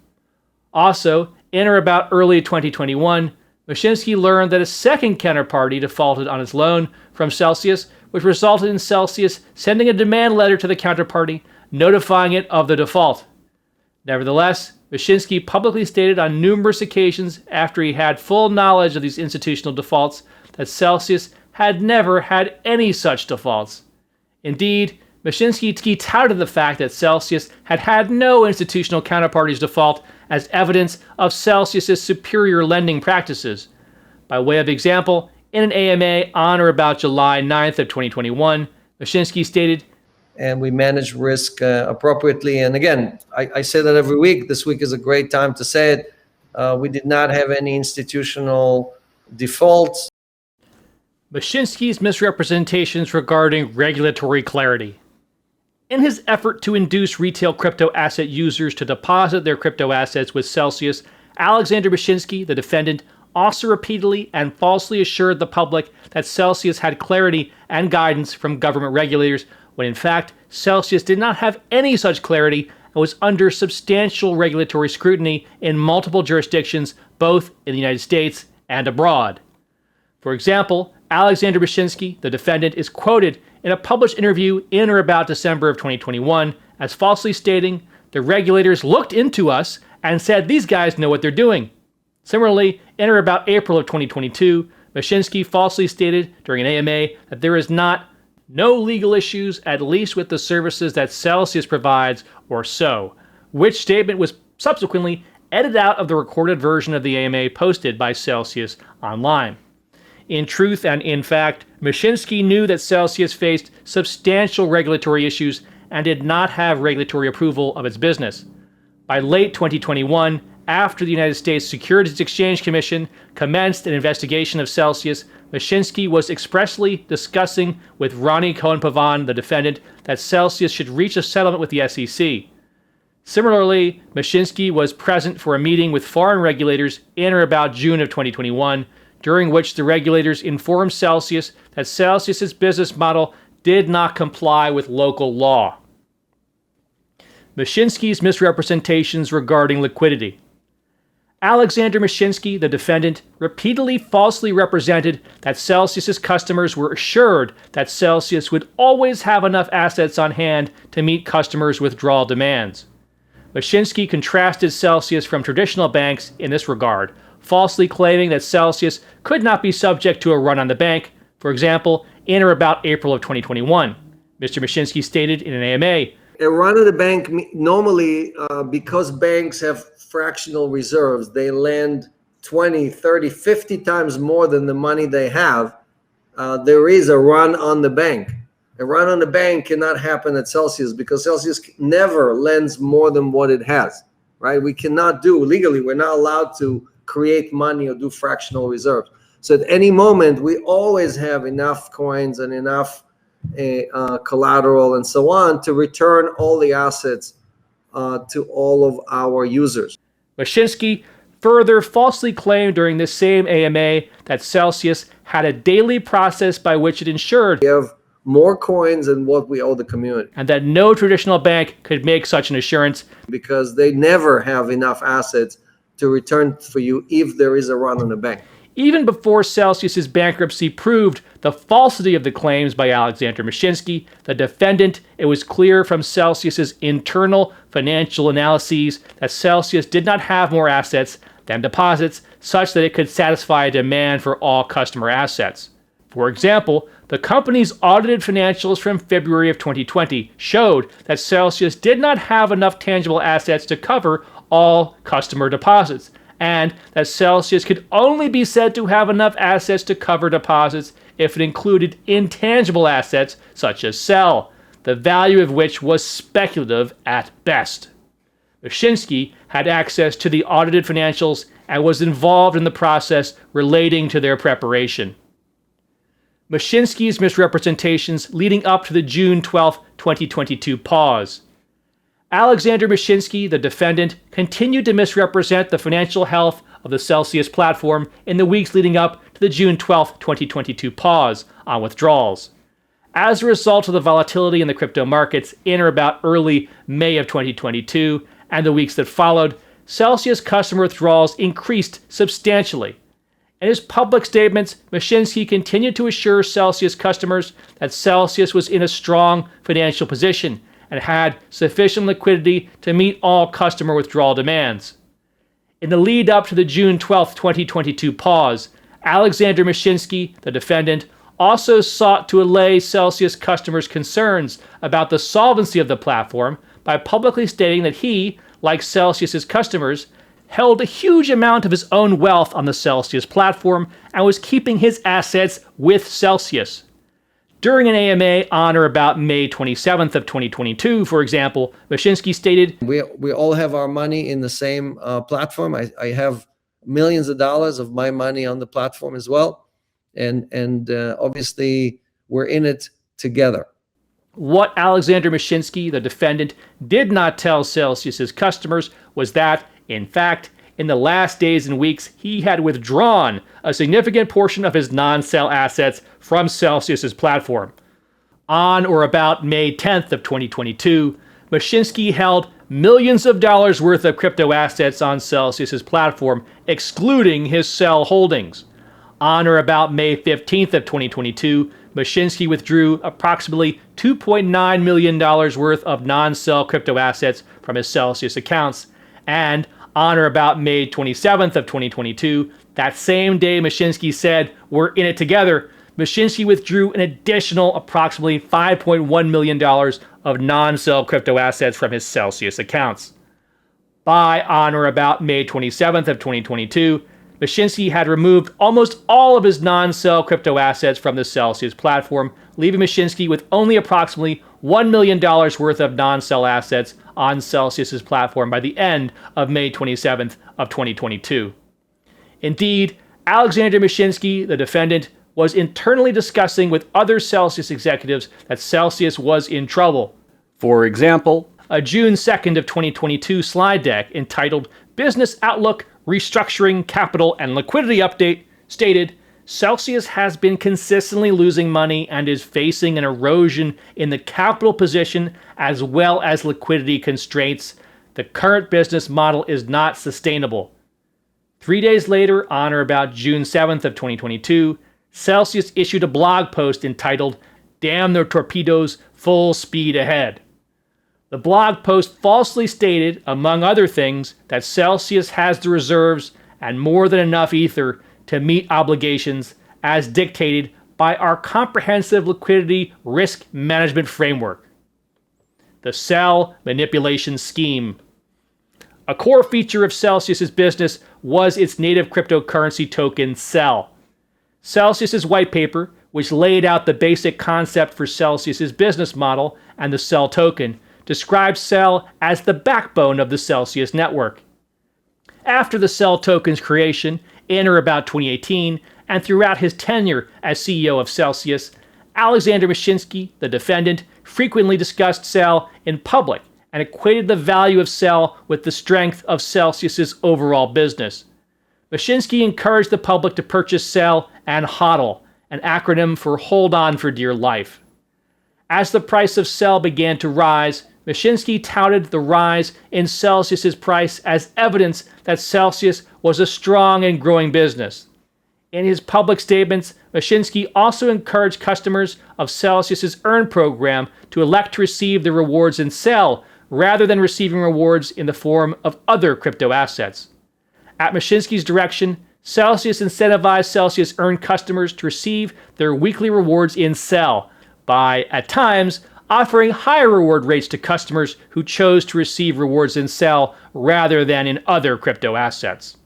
Also, in or about early 2021, Mashinsky learned that a second counterparty defaulted on its loan from Celsius, which resulted in Celsius sending a demand letter to the counterparty, notifying it of the default. Nevertheless, Mashinsky publicly stated on numerous occasions after he had full knowledge of these institutional defaults that Celsius had never had any such defaults. Indeed, Mashinsky touted the fact that Celsius had had no institutional counterparties default as evidence of Celsius's superior lending practices. By way of example, in an AMA on or about July 9th of 2021, Mashinsky stated, "And we manage risk appropriately." And again, I say that every week. This week is a great time to say it. We did not have any institutional defaults. Mashinsky's misrepresentations regarding regulatory clarity. In his effort to induce retail crypto asset users to deposit their crypto assets with Celsius, Alexander Mashinsky, the defendant, also repeatedly and falsely assured the public that Celsius had clarity and guidance from government regulators, when in fact, Celsius did not have any such clarity and was under substantial regulatory scrutiny in multiple jurisdictions, both in the United States and abroad. For example, Alexander Mashinsky, the defendant, is quoted in a published interview in or about December of 2021 as falsely stating, "The regulators looked into us and said these guys know what they're doing." Similarly, in or about April of 2022, Mashinsky falsely stated during an AMA that there is no legal issues, at least with the services that Celsius provides or so, which statement was subsequently edited out of the recorded version of the AMA posted by Celsius online. In truth and in fact, Mashinsky knew that Celsius faced substantial regulatory issues and did not have regulatory approval of its business. By late 2021, after the United States Securities Exchange Commission commenced an investigation of Celsius, Mashinsky was expressly discussing with Roni Cohen-Pavon, the defendant, that Celsius should reach a settlement with the SEC. Similarly, Mashinsky was present for a meeting with foreign regulators in or about June of 2021, during which the regulators informed Celsius that Celsius's business model did not comply with local law. Mashinsky's misrepresentations regarding liquidity. Alexander Mashinsky, the defendant, repeatedly falsely represented that Celsius's customers were assured that Celsius would always have enough assets on hand to meet customers' withdrawal demands. Mashinsky contrasted Celsius from traditional banks in this regard, falsely claiming that Celsius could not be subject to a run on the bank, for example, in or about April of 2021. Mr. Mashinsky stated in an AMA, A run of the bank, normally, because banks have fractional reserves, they lend 20, 30, 50 times more than the money they have. There is a run on the bank. A run on the bank cannot happen at Celsius because Celsius never lends more than what it has, right? We cannot do, legally, we're not allowed to create money or do fractional reserves. So at any moment, we always have enough coins and enough collateral and so on to return all the assets to all of our users. Mashinsky further falsely claimed during this same AMA that Celsius had a daily process by which it ensured We have more coins than what we owe the community and that no traditional bank could make such an assurance because they never have enough assets to return for you if there is a run on the bank. Even before Celsius's bankruptcy proved the falsity of the claims by Alexander Mashinsky, the defendant, it was clear from Celsius's internal financial analyses that Celsius did not have more assets than deposits such that it could satisfy a demand for all customer assets. For example, the company's audited financials from February of 2020 showed that Celsius did not have enough tangible assets to cover all customer deposits, and that Celsius could only be said to have enough assets to cover deposits if it included intangible assets such as Cell, the value of which was speculative at best. Mashinsky had access to the audited financials and was involved in the process relating to their preparation. Mashinsky's misrepresentations leading up to the June 12, 2022 pause. Alexander Mashinsky, the defendant, continued to misrepresent the financial health of the Celsius platform in the weeks leading up to the June 12, 2022 pause on withdrawals. As a result of the volatility in the crypto markets in or about early May of 2022 and the weeks that followed, Celsius customer withdrawals increased substantially. In his public statements, Mashinsky continued to assure Celsius customers that Celsius was in a strong financial position and had sufficient liquidity to meet all customer withdrawal demands. In the lead up to the June 12, 2022 pause, Alexander Mashinsky, the defendant, also sought to allay Celsius customers' concerns about the solvency of the platform by publicly stating that he, like Celsius's customers, held a huge amount of his own wealth on the Celsius platform and was keeping his assets with Celsius. During an AMA on or about May 27th of 2022, for example, Mashinsky stated, We all have our money in the same platform. I have millions of dollars of my money on the platform as well. And obviously, we're in it together. What Alexander Mashinsky, the defendant, did not tell Celsius's customers was that, in fact, in the last days and weeks, he had withdrawn a significant portion of his non-Cell assets from Celsius's platform. On or about May 10th of 2022, Mashinsky held millions of dollars worth of crypto assets on Celsius's platform, excluding his Cell holdings. On or about May 15th of 2022, Mashinsky withdrew approximately $2.9 million worth of non-Cell crypto assets from his Celsius accounts, and on or about May 27th of 2022, that same day Mashinsky said, "We're in it together," Mashinsky withdrew an additional approximately $5.1 million of non-Cell crypto assets from his Celsius accounts. By on or about May 27th of 2022, Mashinsky had removed almost all of his non-Cell crypto assets from the Celsius platform, leaving Mashinsky with only approximately $1 million worth of non-Cell assets on Celsius's platform by the end of May 27th of 2022. Indeed, Alexander Mashinsky, the defendant, was internally discussing with other Celsius executives that Celsius was in trouble. For example, a June 2nd of 2022 slide deck entitled Business Outlook, Restructuring, Capital, and Liquidity Update stated, Celsius has been consistently losing money and is facing an erosion in the capital position as well as liquidity constraints. The current business model is not sustainable. 3 days later, on or about June 7th of 2022, Celsius issued a blog post entitled, Damn the Torpedoes, Full Speed Ahead. The blog post falsely stated, among other things, that Celsius has the reserves and more than enough ether to meet obligations as dictated by our comprehensive liquidity risk management framework. The Cell Manipulation Scheme. A core feature of Celsius's business was its native cryptocurrency token, Cell. Celsius's white paper, which laid out the basic concept for Celsius's business model and the Cell token, describes Cell as the backbone of the Celsius network. After the Cell token's creation, in or about 2018, and throughout his tenure as CEO of Celsius, Alexander Mashinsky, the defendant, frequently discussed Cell in public and equated the value of Cell with the strength of Celsius's overall business. Mashinsky encouraged the public to purchase Cell and HODL, an acronym for Hold On for Dear Life. As the price of Cell began to rise, Mashinsky touted the rise in Celsius's price as evidence that Celsius was a strong and growing business. In his public statements, Mashinsky also encouraged customers of Celsius's Earn program to elect to receive the rewards in Cell rather than receiving rewards in the form of other crypto assets. At Mashinsky's direction, Celsius incentivized Celsius Earn customers to receive their weekly rewards in Cell by, at times, offering higher reward rates to customers who chose to receive rewards in Cell rather than in other crypto assets.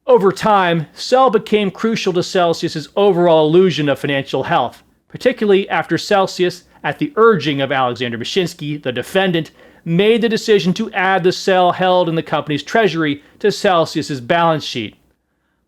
Over time, Cell became crucial to Celsius's overall illusion of financial health, particularly after Celsius, at the urging of Alexander Mashinsky, the defendant, made the decision to add the Cell held in the company's treasury to Celsius's balance sheet.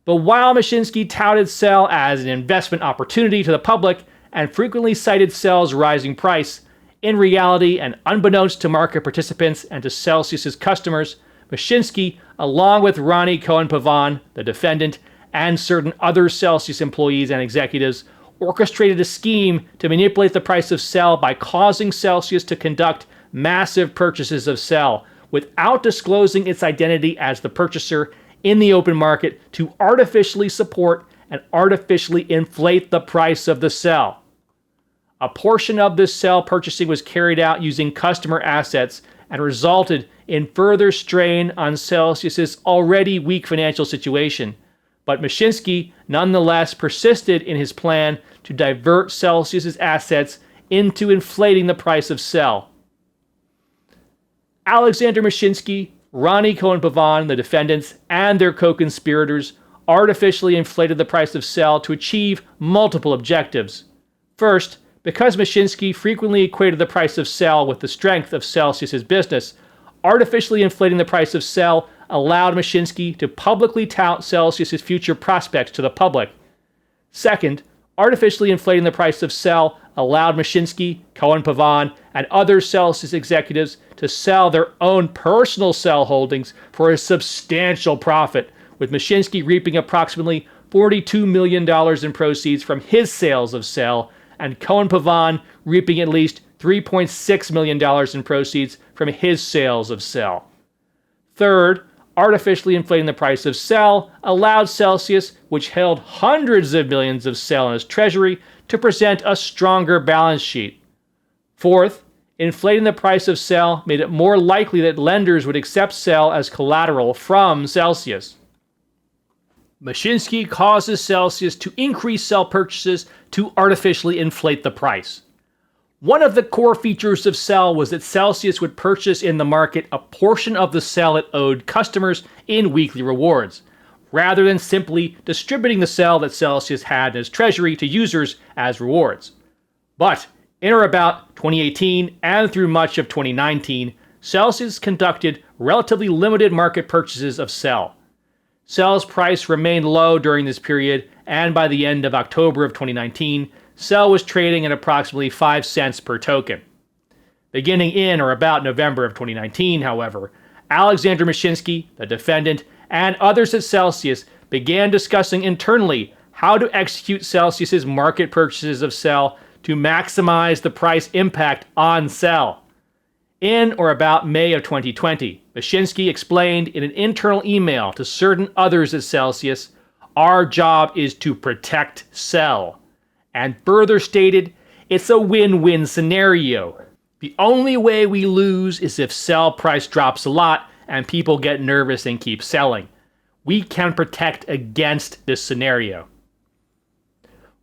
But while Mashinsky touted Cell as an investment opportunity to the public and frequently cited Cell's rising price, in reality and unbeknownst to market participants and to Celsius's customers, Mashinsky, along with Roni Cohen-Pavon, the defendant, and certain other Celsius employees and executives, orchestrated a scheme to manipulate the price of Cell by causing Celsius to conduct massive purchases of Cell without disclosing its identity as the purchaser in the open market to artificially support and artificially inflate the price of the Cell. A portion of this Cell purchasing was carried out using customer assets and resulted in further strain on Celsius's already weak financial situation. But Mashinsky nonetheless persisted in his plan to divert Celsius's assets into inflating the price of Cell. Alexander Mashinsky, Roni Cohen-Pavon, the defendants, and their co-conspirators artificially inflated the price of Cell to achieve multiple objectives. First, because Mashinsky frequently equated the price of Cell with the strength of Celsius's business, artificially inflating the price of Cell allowed Mashinsky to publicly tout Celsius's future prospects to the public. Second, artificially inflating the price of Cell allowed Mashinsky, Cohen-Pavon, and other Celsius executives to sell their own personal Cell holdings for a substantial profit, with Mashinsky reaping approximately $42 million in proceeds from his sales of Cell, and Cohen-Pavon reaping at least $3.6 million in proceeds from his sales of Cell. Third, artificially inflating the price of Cell allowed Celsius, which held hundreds of millions of Cell in its treasury, to present a stronger balance sheet. Fourth, inflating the price of Cell made it more likely that lenders would accept Cell as collateral from Celsius. Mashinsky causes Celsius to increase Cell purchases to artificially inflate the price. One of the core features of Sell was that Celsius would purchase in the market a portion of the sell it owed customers in weekly rewards, rather than simply distributing the sell that Celsius had in its treasury to users as rewards. But in or about 2018 and through much of 2019, Celsius conducted relatively limited market purchases of Sell. Cell's price remained low during this period, and by the end of October of 2019, Sell was trading at approximately 5 cents per token. Beginning in or about November of 2019, however, Alexander Mashinsky, the defendant, and others at Celsius began discussing internally how to execute Celsius's market purchases of Sell to maximize the price impact on Sell. In or about May of 2020, Mashinsky explained in an internal email to certain others at Celsius, "Our job is to protect Sell," and further stated, "It's a win-win scenario. The only way we lose is if Sell price drops a lot and people get nervous and keep selling. We can protect against this scenario."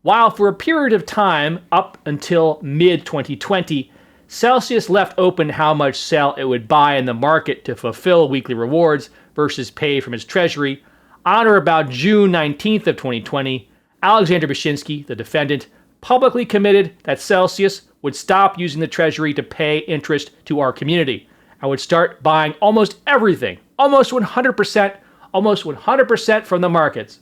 While for a period of time, up until mid-2020, Celsius left open how much Sell it would buy in the market to fulfill weekly rewards versus pay from its treasury, on or about June 19th of 2020, Alexander Mashinsky, the defendant, publicly committed that Celsius would stop using the treasury to pay interest to our community and would start buying almost everything, almost 100% from the markets.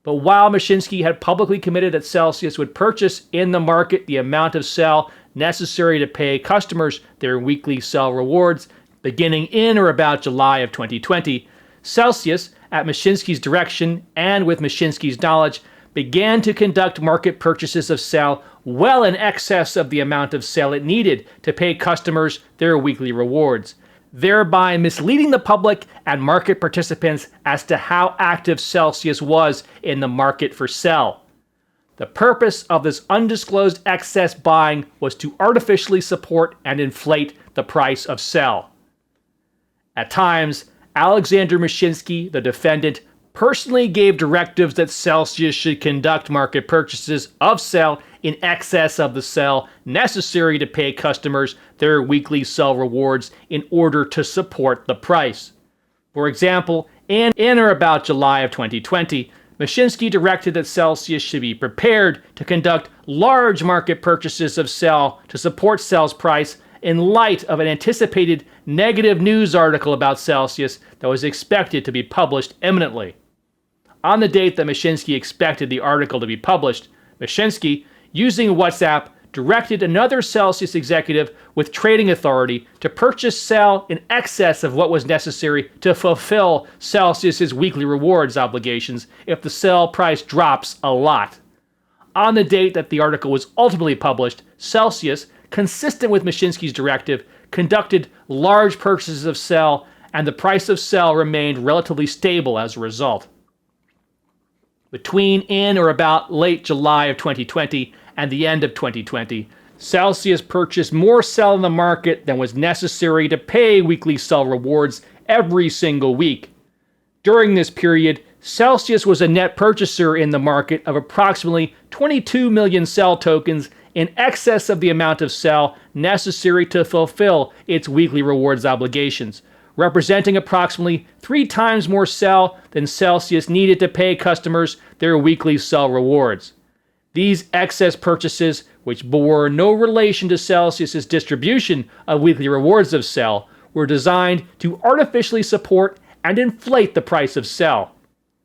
But while Mashinsky had publicly committed that Celsius would purchase in the market the amount of Sell necessary to pay customers their weekly Sell rewards, beginning in or about July of 2020, Celsius, at Mashinsky's direction and with Mashinsky's knowledge, began to conduct market purchases of Sell well in excess of the amount of Sell it needed to pay customers their weekly rewards, thereby misleading the public and market participants as to how active Celsius was in the market for Sell. The purpose of this undisclosed excess buying was to artificially support and inflate the price of Sell. At times, Alexander Mashinsky, the defendant, personally gave directives that Celsius should conduct market purchases of Sell in excess of the Sell necessary to pay customers their weekly Sell rewards in order to support the price. For example, in or about July of 2020, Mashinsky directed that Celsius should be prepared to conduct large market purchases of Sell to support Sell's price in light of an anticipated negative news article about Celsius that was expected to be published imminently. On the date that Mashinsky expected the article to be published, Mashinsky, using WhatsApp, directed another Celsius executive with trading authority to purchase Sell in excess of what was necessary to fulfill Celsius's weekly rewards obligations if the Sell price drops a lot. On the date that the article was ultimately published, Celsius, consistent with Mashinsky's directive, conducted large purchases of Sell, and the price of Sell remained relatively stable as a result. Between in or about late July of 2020 and the end of 2020, Celsius purchased more Sell in the market than was necessary to pay weekly Sell rewards every single week. During this period, Celsius was a net purchaser in the market of approximately 22 million Sell tokens in excess of the amount of Sell necessary to fulfill its weekly rewards obligations, representing approximately 3 times more Sell than Celsius needed to pay customers their weekly Sell rewards. These excess purchases, which bore no relation to Celsius's distribution of weekly rewards of Sell, were designed to artificially support and inflate the price of Sell.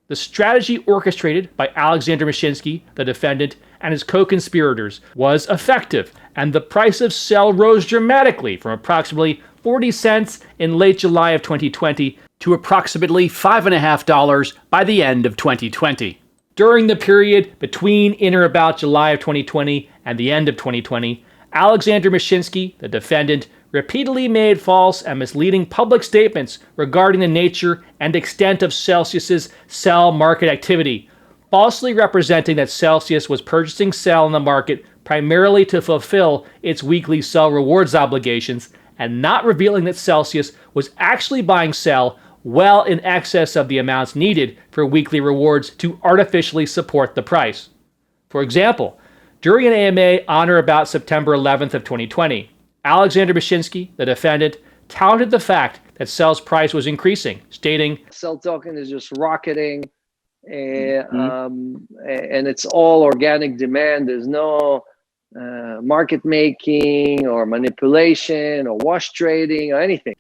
The strategy orchestrated by Alexander Mashinsky, the defendant, and his co-conspirators was effective, and the price of Sell rose dramatically from approximately 40 cents in late July of 2020 to approximately $5.50 by the end of 2020. During the period between in or about July of 2020 and the end of 2020, Alexander Mashinsky, the defendant, repeatedly made false and misleading public statements regarding the nature and extent of Celsius's Sell market activity, falsely representing that Celsius was purchasing Sell in the market primarily to fulfill its weekly Sell rewards obligations, and not revealing that Celsius was actually buying Sell well in excess of the amounts needed for weekly rewards to artificially support the price. For example, During an AMA on or about September 11th of 2020, Alexander Mashinsky, the defendant, touted the fact that Cell's price was increasing, stating, Cell token is just rocketing, and it's all organic demand. There's no market making or manipulation or wash trading or anything.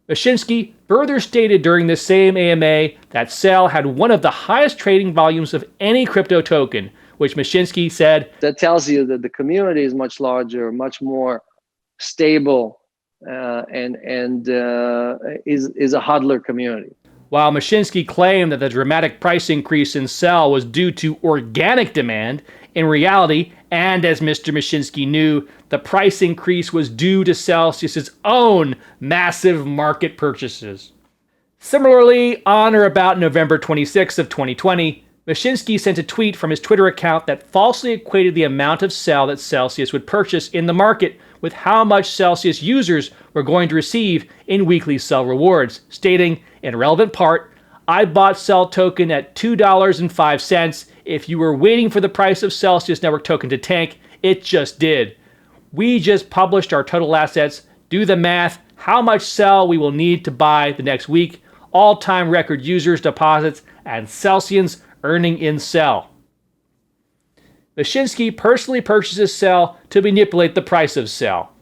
Mashinsky further stated during this same AMA that Cell had one of the highest trading volumes of any crypto token, which Mashinsky said, that tells you that the community is much larger, much more stable, and is a hodler community. While Mashinsky claimed that the dramatic price increase in Cell was due to organic demand, in reality, and as Mr. Mashinsky knew, the price increase was due to Celsius's own massive market purchases. Similarly, on or about November 26th of 2020, Mashinsky sent a tweet from his Twitter account that falsely equated the amount of Cell that Celsius would purchase in the market with how much Celsius users were going to receive in weekly Cell rewards, stating, in relevant part, I bought Cell token at $2.05. If you were waiting for the price of Celsius Network token to tank, it just did. We just published our total assets. Do the math, how much Cell we will need to buy the next week, all-time record users, deposits, and Celsians earning in Cell. Mashinsky personally purchases Cell to manipulate the price of Cell.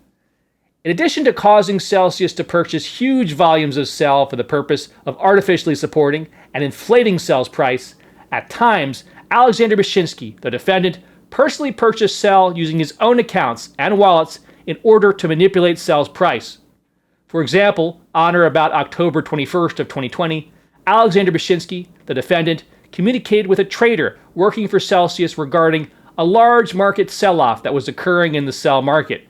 In addition to causing Celsius to purchase huge volumes of Cell for the purpose of artificially supporting and inflating Cell's price, at times, Alexander Mashinsky, the defendant, personally purchased Cell using his own accounts and wallets in order to manipulate Cell's price. For example, on or about October 21st of 2020, Alexander Mashinsky, the defendant, communicated with a trader working for Celsius regarding a large market sell-off that was occurring in the Cell market.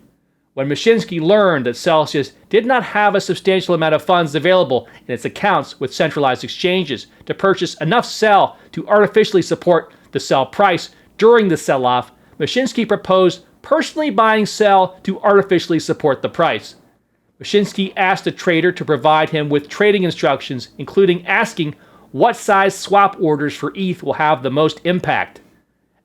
When Mashinsky learned that Celsius did not have a substantial amount of funds available in its accounts with centralized exchanges to purchase enough Cell to artificially support the Cell price during the sell-off, Mashinsky proposed personally buying Cell to artificially support the price. Mashinsky asked the trader to provide him with trading instructions, including asking what size swap orders for ETH will have the most impact.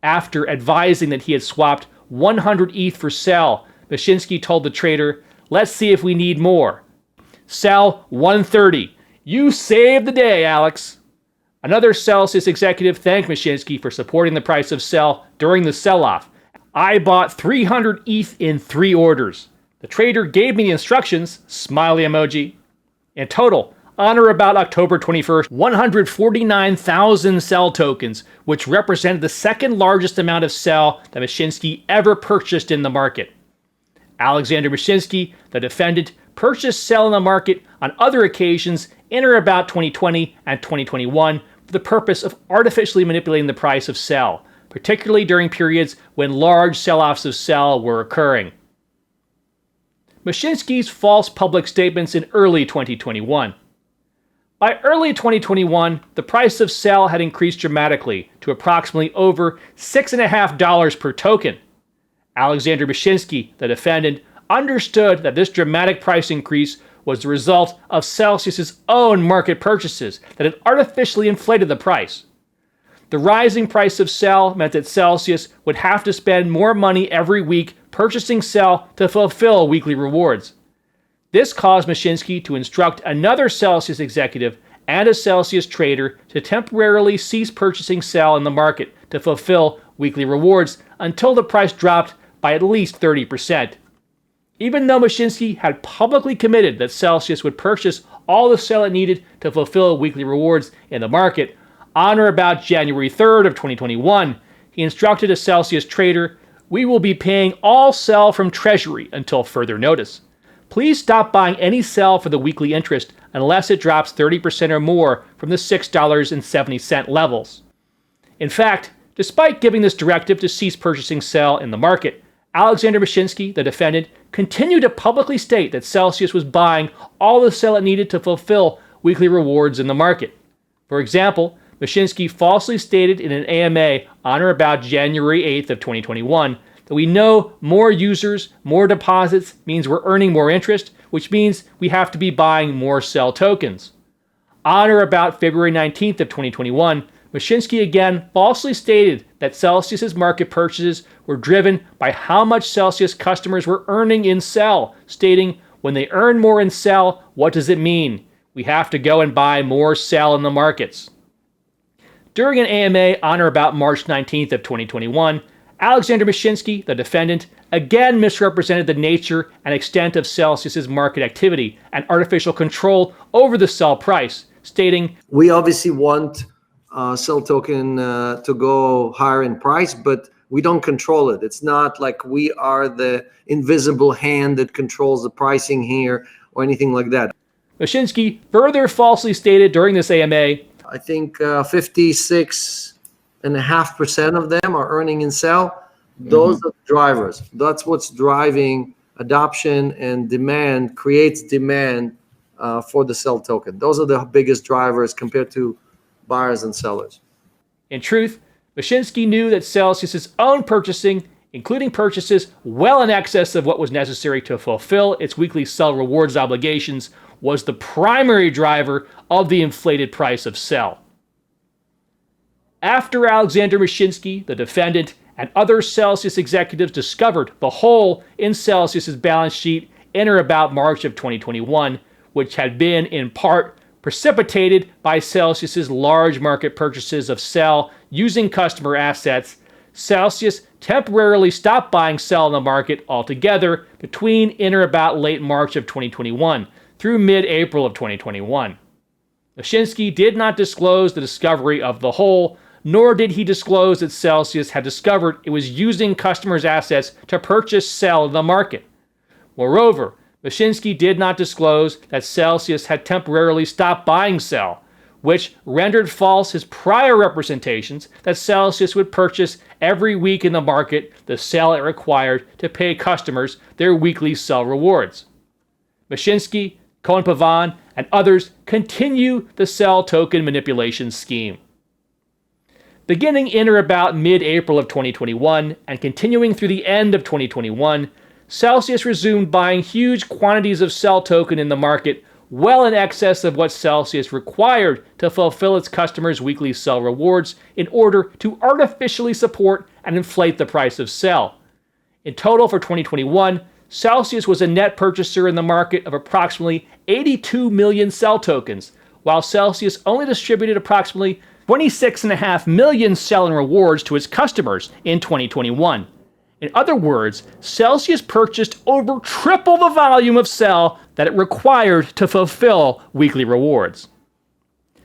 After advising that he had swapped 100 ETH for Cell, Mashinsky told the trader, let's see if we need more. Cell 130. You saved the day, Alex. Another Celsius executive thanked Mashinsky for supporting the price of Cell during the sell-off. I bought 300 ETH in 3 orders. The trader gave me the instructions, smiley emoji. In total, on or about October 21st, 149,000 Cell tokens, which represented the second largest amount of Cell that Mashinsky ever purchased in the market. Alexander Mashinsky, the defendant, purchased Cell in the market on other occasions in or about 2020 and 2021 for the purpose of artificially manipulating the price of Cell, particularly during periods when large sell-offs of Cell were occurring. Mashinsky's false public statements in early 2021. By early 2021, the price of Cell had increased dramatically to approximately over $6.50 per token. Alexander Mashinsky, the defendant, understood that this dramatic price increase was the result of Celsius's own market purchases that had artificially inflated the price. The rising price of Cell meant that Celsius would have to spend more money every week purchasing Cell to fulfill weekly rewards. This caused Mashinsky to instruct another Celsius executive and a Celsius trader to temporarily cease purchasing Cell in the market to fulfill weekly rewards until the price dropped by at least 30%. Even though Mashinsky had publicly committed that Celsius would purchase all the Cell it needed to fulfill weekly rewards in the market, on or about January 3rd of 2021, he instructed a Celsius trader, we will be paying all Cell from Treasury until further notice. Please stop buying any Cell for the weekly interest unless it drops 30% or more from the $6.70 levels. In fact, despite giving this directive to cease purchasing Cell in the market, Alexander Mashinsky, the defendant, continued to publicly state that Celsius was buying all the Cell it needed to fulfill weekly rewards in the market. For example, Mashinsky falsely stated in an AMA on or about January 8th of 2021 that we know more users, more deposits means we're earning more interest, which means we have to be buying more Cell tokens. On or about February 19th of 2021, Mashinsky again falsely stated that Celsius's market purchases were driven by how much Celsius customers were earning in sell, stating, "When they earn more in sell, what does it mean? We have to go and buy more sell in the markets." During an AMA on or about March 19th of 2021, Alexander Mashinsky, the defendant, again misrepresented the nature and extent of Celsius's market activity and artificial control over the sell price, stating, "We obviously want sell token to go higher in price, but we don't control it. It's not like we are the invisible hand that controls the pricing here or anything like that." Mashinsky further falsely stated during this AMA, I think 56.5% of them are earning in sell. Those are drivers. That's what's driving adoption and demand, creates demand for the sell token. Those are the biggest drivers compared to buyers and sellers. In truth, Mashinsky knew that Celsius's own purchasing, including purchases well in excess of what was necessary to fulfill its weekly sell rewards obligations, was the primary driver of the inflated price of sell. After Alexander Mashinsky, the defendant, and other Celsius executives discovered the hole in Celsius's balance sheet in or about March of 2021, which had been in part precipitated by Celsius's large market purchases of sell using customer assets, Celsius temporarily stopped buying sell in the market altogether between in or about late March of 2021 through mid-April of 2021. Mashinsky did not disclose the discovery of the hole, nor did he disclose that Celsius had discovered it was using customers' assets to purchase sell in the market. Moreover, Mashinsky did not disclose that Celsius had temporarily stopped buying sell, which rendered false his prior representations that Celsius would purchase every week in the market the sell it required to pay customers their weekly sell rewards. Mashinsky, Cohen-Pavon, and others continue the sell token manipulation scheme. Beginning in or about mid-April of 2021 and continuing through the end of 2021, Celsius resumed buying huge quantities of sell token in the market, well in excess of what Celsius required to fulfill its customers' weekly sell rewards in order to artificially support and inflate the price of sell. In total for 2021, Celsius was a net purchaser in the market of approximately 82 million sell tokens, while Celsius only distributed approximately 26.5 million sell and rewards to its customers in 2021. In other words, Celsius purchased over triple the volume of sell that it required to fulfill weekly rewards.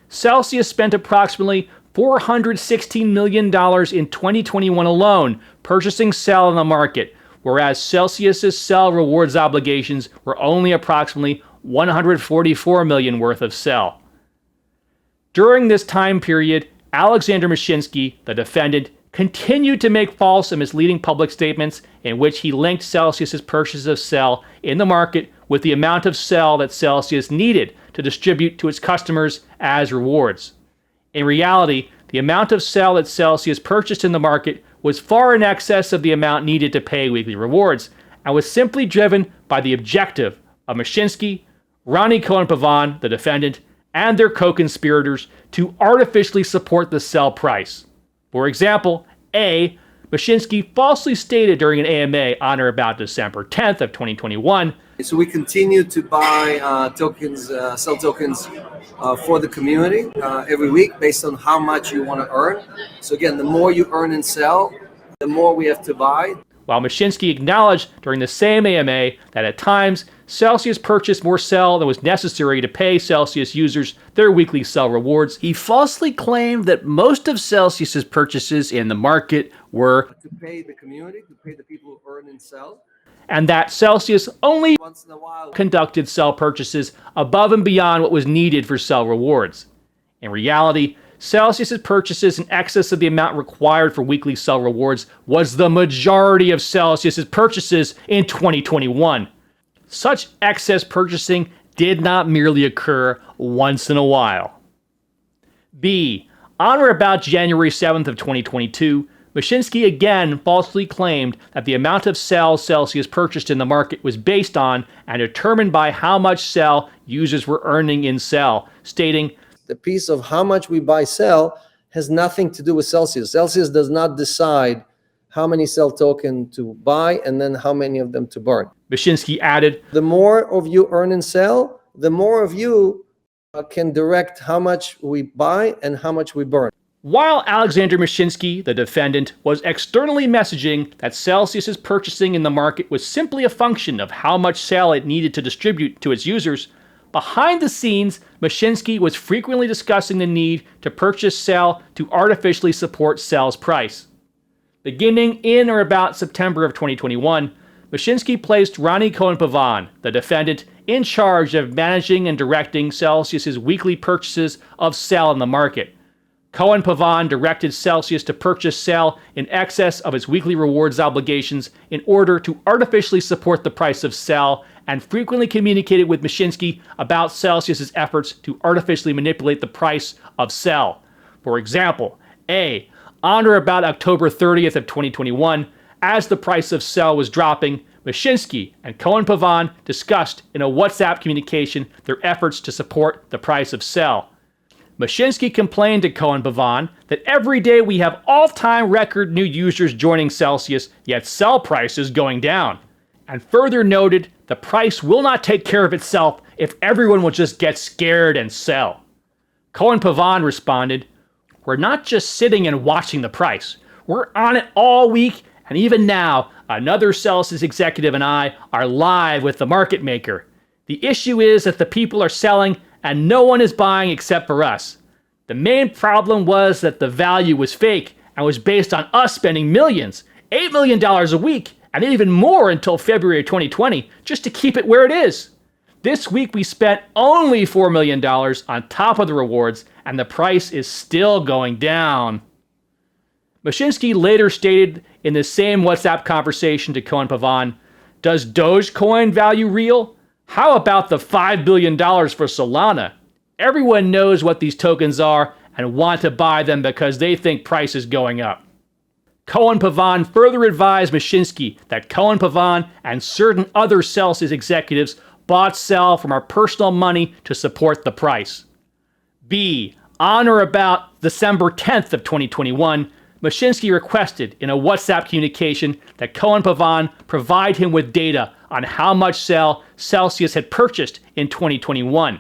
Celsius spent approximately $416 million in 2021 alone purchasing sell in the market, whereas Celsius's sell rewards obligations were only approximately $144 million worth of sell. During this time period, Alexander Mashinsky, the defendant, continued to make false and misleading public statements in which he linked Celsius's purchase of sell in the market with the amount of sell that Celsius needed to distribute to its customers as rewards. In reality, the amount of sell that Celsius purchased in the market was far in excess of the amount needed to pay weekly rewards, and was simply driven by the objective of Mashinsky, Roni Cohen-Pavon, the defendant, and their co-conspirators to artificially support the sell price. For example, A, Mashinsky falsely stated during an AMA on or about December 10th of 2021. So we continue to buy tokens, sell tokens for the community every week based on how much you want to earn. So again, the more you earn and sell, the more we have to buy. While Mashinsky acknowledged during the same AMA that at times Celsius purchased more sell than was necessary to pay Celsius users their weekly sell rewards, he falsely claimed that most of Celsius's purchases in the market were to pay the community, to pay the people who earn and sell, and that Celsius only once in a while conducted sell purchases above and beyond what was needed for sell rewards. In reality, Celsius's purchases in excess of the amount required for weekly sell rewards was the majority of Celsius's purchases in 2021. Such excess purchasing did not merely occur once in a while. B. On or about January 7th of 2022, Mashinsky again falsely claimed that the amount of sell Celsius purchased in the market was based on and determined by how much sell users were earning in sell, stating, the piece of how much we buy sell has nothing to do with Celsius. Celsius does not decide how many cell token to buy and then how many of them to burn. Mashinsky added, the more of you earn and sell, the more of you can direct how much we buy and how much we burn. While Alexander Mashinsky, the defendant, was externally messaging that Celsius's purchasing in the market was simply a function of how much Cell it needed to distribute to its users, behind the scenes, Mashinsky was frequently discussing the need to purchase Cell to artificially support Cell's price. Beginning in or about September of 2021, Mashinsky placed Roni Cohen-Pavon, the defendant, in charge of managing and directing Celsius's weekly purchases of Cell in the market. Cohen-Pavon directed Celsius to purchase Cell in excess of its weekly rewards obligations in order to artificially support the price of Cell, and frequently communicated with Mashinsky about Celsius's efforts to artificially manipulate the price of Cell. For example, A. On or about October 30th of 2021, as the price of Cell was dropping, Mashinsky and Cohen-Pavon discussed in a WhatsApp communication their efforts to support the price of Cell. Mashinsky complained to Cohen-Pavon that every day we have all-time record new users joining Celsius, yet Cell price is going down, and further noted the price will not take care of itself if everyone will just get scared and sell. Cohen-Pavon responded, "We're not just sitting and watching the price. We're on it all week, and even now, another Celsius executive and I are live with the market maker. The issue is that the people are selling and no one is buying except for us. The main problem was that the value was fake and was based on us spending millions, $8 million a week, and even more until February 2020, just to keep it where it is. This week we spent only $4 million on top of the rewards, and the price is still going down." Mashinsky later stated in the same WhatsApp conversation to Cohen-Pavon, "Does Dogecoin value real? How about the $5 billion for Solana? Everyone knows what these tokens are and want to buy them because they think price is going up." Cohen-Pavon further advised Mashinsky that Cohen-Pavon and certain other Celsius executives bought Cell from our personal money to support the price. B. On or about December 10th of 2021, Mashinsky requested in a WhatsApp communication that Cohen-Pavon provide him with data on how much Cell Celsius had purchased in 2021.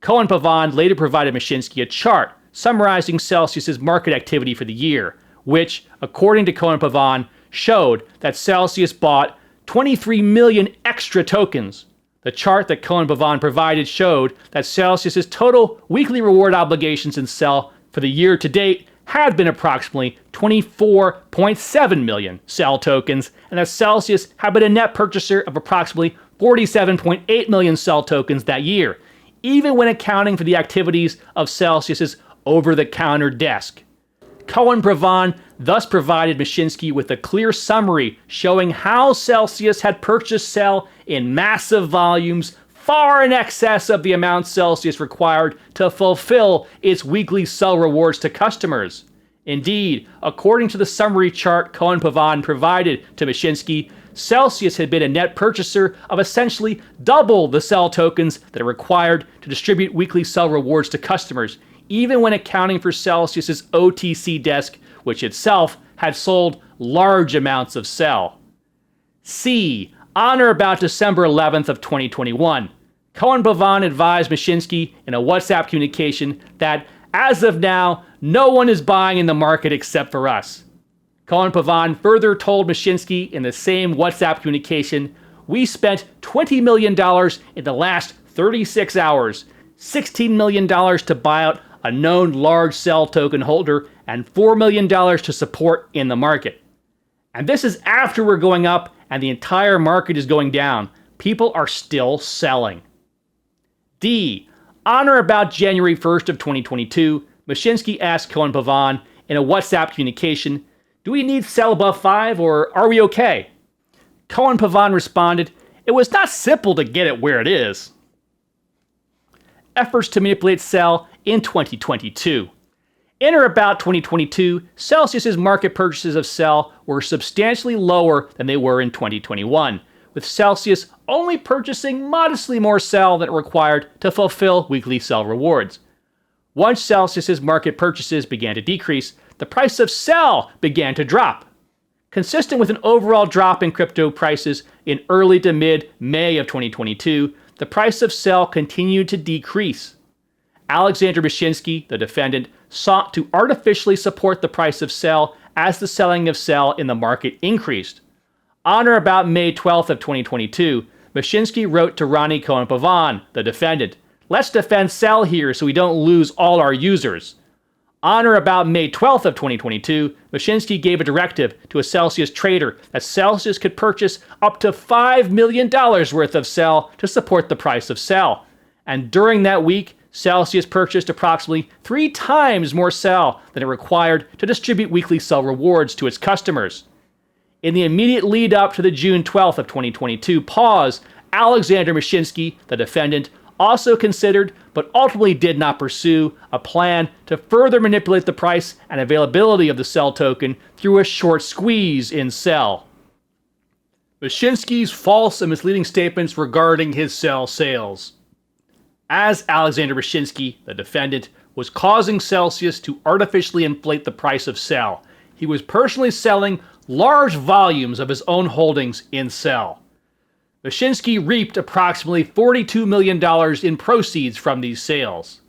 Cohen-Pavon later provided Mashinsky a chart summarizing Celsius's market activity for the year, which, according to Cohen-Pavon, showed that Celsius bought 23 million extra tokens. The chart that Cohen-Pavon provided showed that Celsius's total weekly reward obligations in Cell for the year to date had been approximately 24.7 million Cell tokens, and that Celsius had been a net purchaser of approximately 47.8 million Cell tokens that year, even when accounting for the activities of Celsius's over-the-counter desk. Cohen-Pavon thus provided Mashinsky with a clear summary showing how Celsius had purchased Cell in massive volumes, far in excess of the amount Celsius required to fulfill its weekly Cell rewards to customers. Indeed, according to the summary chart Cohen-Pavon provided to Mashinsky, Celsius had been a net purchaser of essentially double the Cell tokens that are required to distribute weekly Cell rewards to customers, even when accounting for Celsius's OTC desk, which itself had sold large amounts of Cell. C. On or about December 11th of 2021, Cohen-Pavon advised Mashinsky in a WhatsApp communication that, as of now, no one is buying in the market except for us. Cohen-Pavon further told Mashinsky in the same WhatsApp communication, "We spent $20 million in the last 36 hours, $16 million to buy out a known large Cell token holder, and $4 million to support in the market. And this is after we're going up and the entire market is going down. People are still selling." D. On or about January 1st of 2022, Mashinsky asked Cohen-Pavon in a WhatsApp communication, "Do we need Cell above 5 or are we okay?" Cohen-Pavon responded, "It was not simple to get it where it is." Efforts to manipulate Cell in 2022. In or about 2022, Celsius's market purchases of Cell were substantially lower than they were in 2021, with Celsius only purchasing modestly more Cell than it required to fulfill weekly Cell rewards. Once Celsius's market purchases began to decrease, the price of sell began to drop. Consistent with an overall drop in crypto prices in early to mid-May of 2022, the price of sell continued to decrease. Alexander Mashinsky, the defendant, sought to artificially support the price of sell as the selling of sell in the market increased. On or about May 12th of 2022, Mashinsky wrote to Roni Cohen-Pavon, the defendant, "Let's defend sell here so we don't lose all our users." On or about May 12th of 2022, Mashinsky gave a directive to a Celsius trader that Celsius could purchase up to $5 million worth of sell to support the price of sell. And during that week, Celsius purchased approximately 3 times more sell than it required to distribute weekly sell rewards to its customers. In the immediate lead up to the June 12th of 2022 pause, Alexander Mashinsky, the defendant, also considered, but ultimately did not pursue, a plan to further manipulate the price and availability of the sell token through a short squeeze in sell. Mashinsky's false and misleading statements regarding his sell sales. As Alexander Mashinsky, the defendant, was causing Celsius to artificially inflate the price of sell, he was personally selling large volumes of his own holdings in sell. Mashinsky reaped approximately $42 million in proceeds from these sales.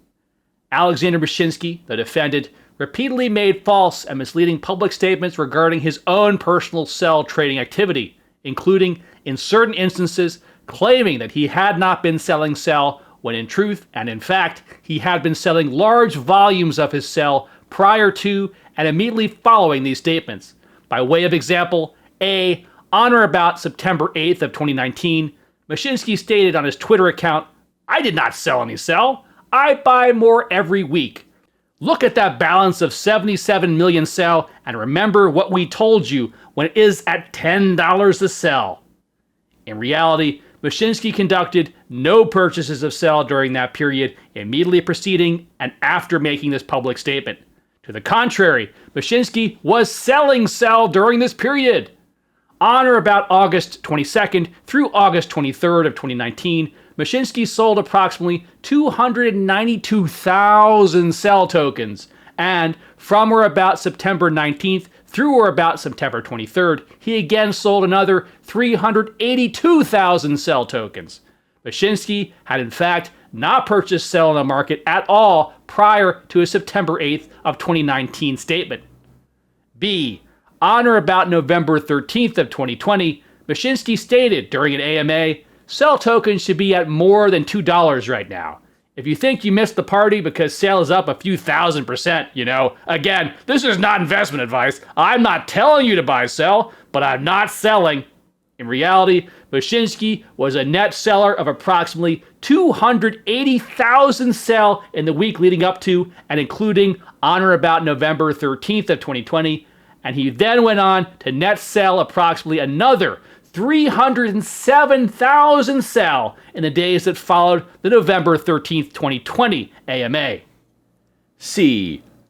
Alexander Mashinsky, the defendant, repeatedly made false and misleading public statements regarding his own personal sell trading activity, including, in certain instances, claiming that he had not been selling sell when in truth and in fact he had been selling large volumes of his sell prior to and immediately following these statements. By way of example, on or about September 8th of 2019, Mashinsky stated on his Twitter account, "I did not sell any sell. I buy more every week. Look at that balance of 77 million sell and remember what we told you when it is at $10 a sell." In reality, Mashinsky conducted no purchases of sell during that period immediately preceding and after making this public statement. To the contrary, Mashinsky was selling sell during this period. On or about August 22nd through August 23rd of 2019, Mashinsky sold approximately 292,000 sell tokens, and from or about September 19th through or about September 23rd, he again sold another 382,000 sell tokens. Mashinsky had in fact not purchased sell in the market at all prior to his September 8th of 2019 statement. On or about November 13th of 2020, Mashinsky stated during an AMA, "Sell tokens should be at more than $2 right now. If you think you missed the party because sale is up a few thousand%, again, this is not investment advice. I'm not telling you to buy sell, but I'm not selling." In reality, Mashinsky was a net seller of approximately 280,000 sell in the week leading up to and including on or about November 13th of 2020, and he then went on to net sell approximately another 307,000 sell in the days that followed the November 13th, 2020 AMA.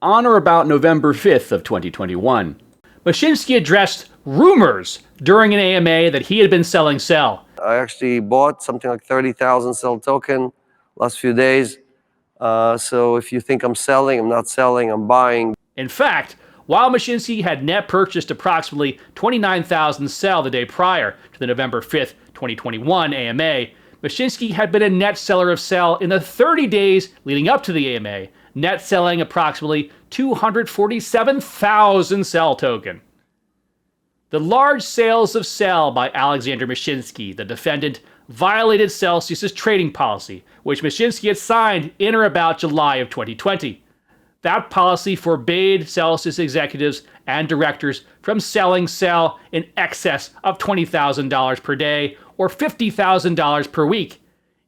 On or about November 5th of 2021. Mashinsky addressed rumors during an AMA that he had been selling sell. I actually bought something like 30,000 sell token last few days. So if you think I'm selling, I'm not selling, I'm buying. In fact, while Mashinsky had net purchased approximately 29,000 sell the day prior to the November 5th, 2021 AMA, Mashinsky had been a net seller of sell in the 30 days leading up to the AMA, net selling approximately 247,000 sell token. The large sales of sell by Alexander Mashinsky, the defendant, violated Celsius's trading policy, which Mashinsky had signed in or about July of 2020. That policy forbade Celsius executives and directors from selling sell in excess of $20,000 per day or $50,000 per week.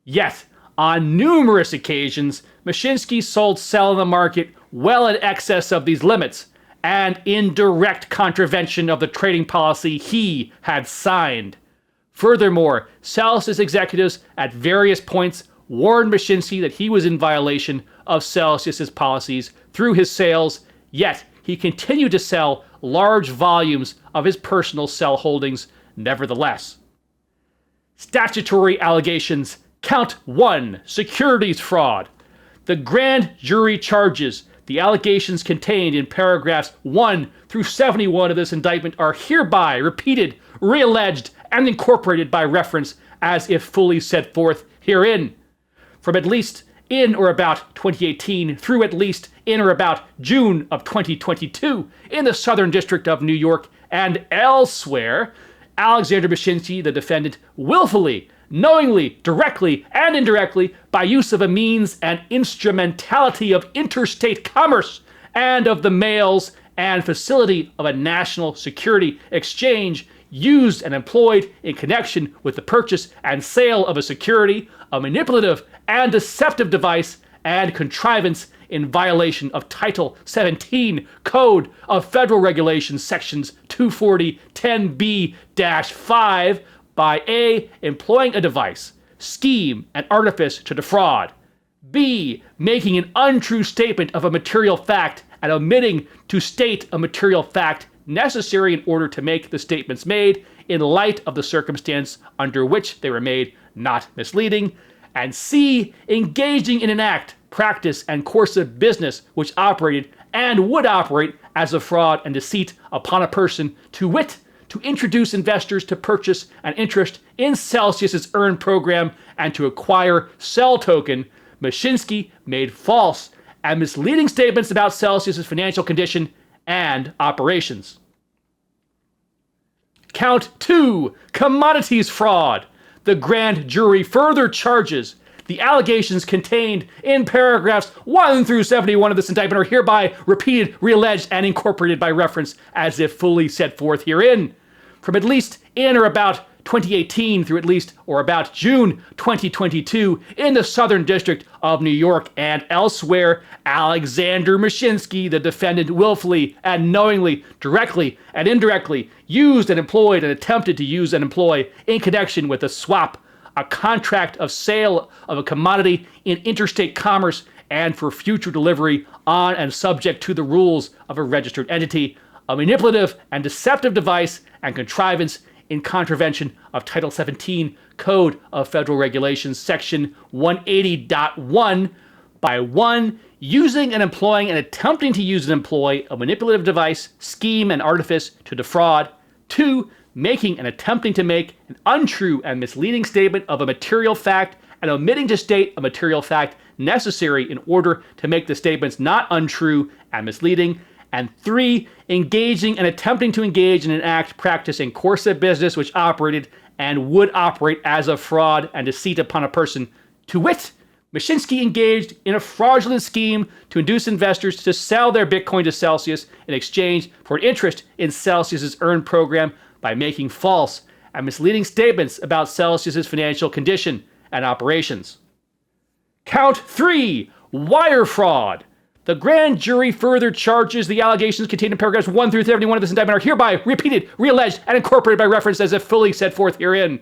Yet, on numerous occasions, Mashinsky sold sell in the market well in excess of these limits, and in direct contravention of the trading policy he had signed. Furthermore, Celsius executives at various points warned Mashinsky that he was in violation of Celsius's policies through his sales, yet he continued to sell large volumes of his personal sell holdings nevertheless. Statutory allegations. Count 1, securities fraud. The grand jury charges. The allegations contained in paragraphs 1 through 71 of this indictment are hereby repeated, realleged, and incorporated by reference as if fully set forth herein. From at least in or about 2018 through at least in or about June of 2022 in the Southern District of New York and elsewhere, Alexander Mashinsky, the defendant, willfully, knowingly, directly, and indirectly, by use of a means and instrumentality of interstate commerce and of the mails and facility of a national security exchange, used and employed in connection with the purchase and sale of a security, a manipulative and deceptive device and contrivance in violation of Title 17 Code of Federal Regulations, Sections 240 10b-5, by A, employing a device, scheme, and artifice to defraud, B, making an untrue statement of a material fact and omitting to state a material fact necessary in order to make the statements made in light of the circumstance under which they were made not misleading, and C, engaging in an act, practice, and course of business which operated and would operate as a fraud and deceit upon a person, to wit, to introduce investors to purchase an interest in Celsius's earn program and to acquire sell token. Mashinsky made false and misleading statements about Celsius's financial condition and operations. Count 2, Commodities Fraud. The grand jury further charges the allegations contained in paragraphs 1 through 71 of this indictment are hereby repeated, realleged, and incorporated by reference as if fully set forth herein. From at least in or about 2018 through at least or about June 2022 in the Southern District of New York and elsewhere, Alexander Mashinsky, the defendant, willfully and knowingly, directly and indirectly, used and employed and attempted to use and employ in connection with a swap, a contract of sale of a commodity in interstate commerce and for future delivery on and subject to the rules of a registered entity, a manipulative and deceptive device and contrivance in contravention of Title 17 Code of Federal Regulations, Section 180.1, by 1, using and employing and attempting to use and employ a manipulative device, scheme, and artifice to defraud, 2, making and attempting to make an untrue and misleading statement of a material fact and omitting to state a material fact necessary in order to make the statements not untrue and misleading, and 3, engaging and attempting to engage in an act, practice, and course of business which operated and would operate as a fraud and deceit upon a person, to wit, Mashinsky engaged in a fraudulent scheme to induce investors to sell their Bitcoin to Celsius in exchange for an interest in Celsius's earn program by making false and misleading statements about Celsius's financial condition and operations. Count 3, wire fraud. The grand jury further charges the allegations contained in paragraphs 1 through 71 of this indictment are hereby repeated, realleged, and incorporated by reference as if fully set forth herein.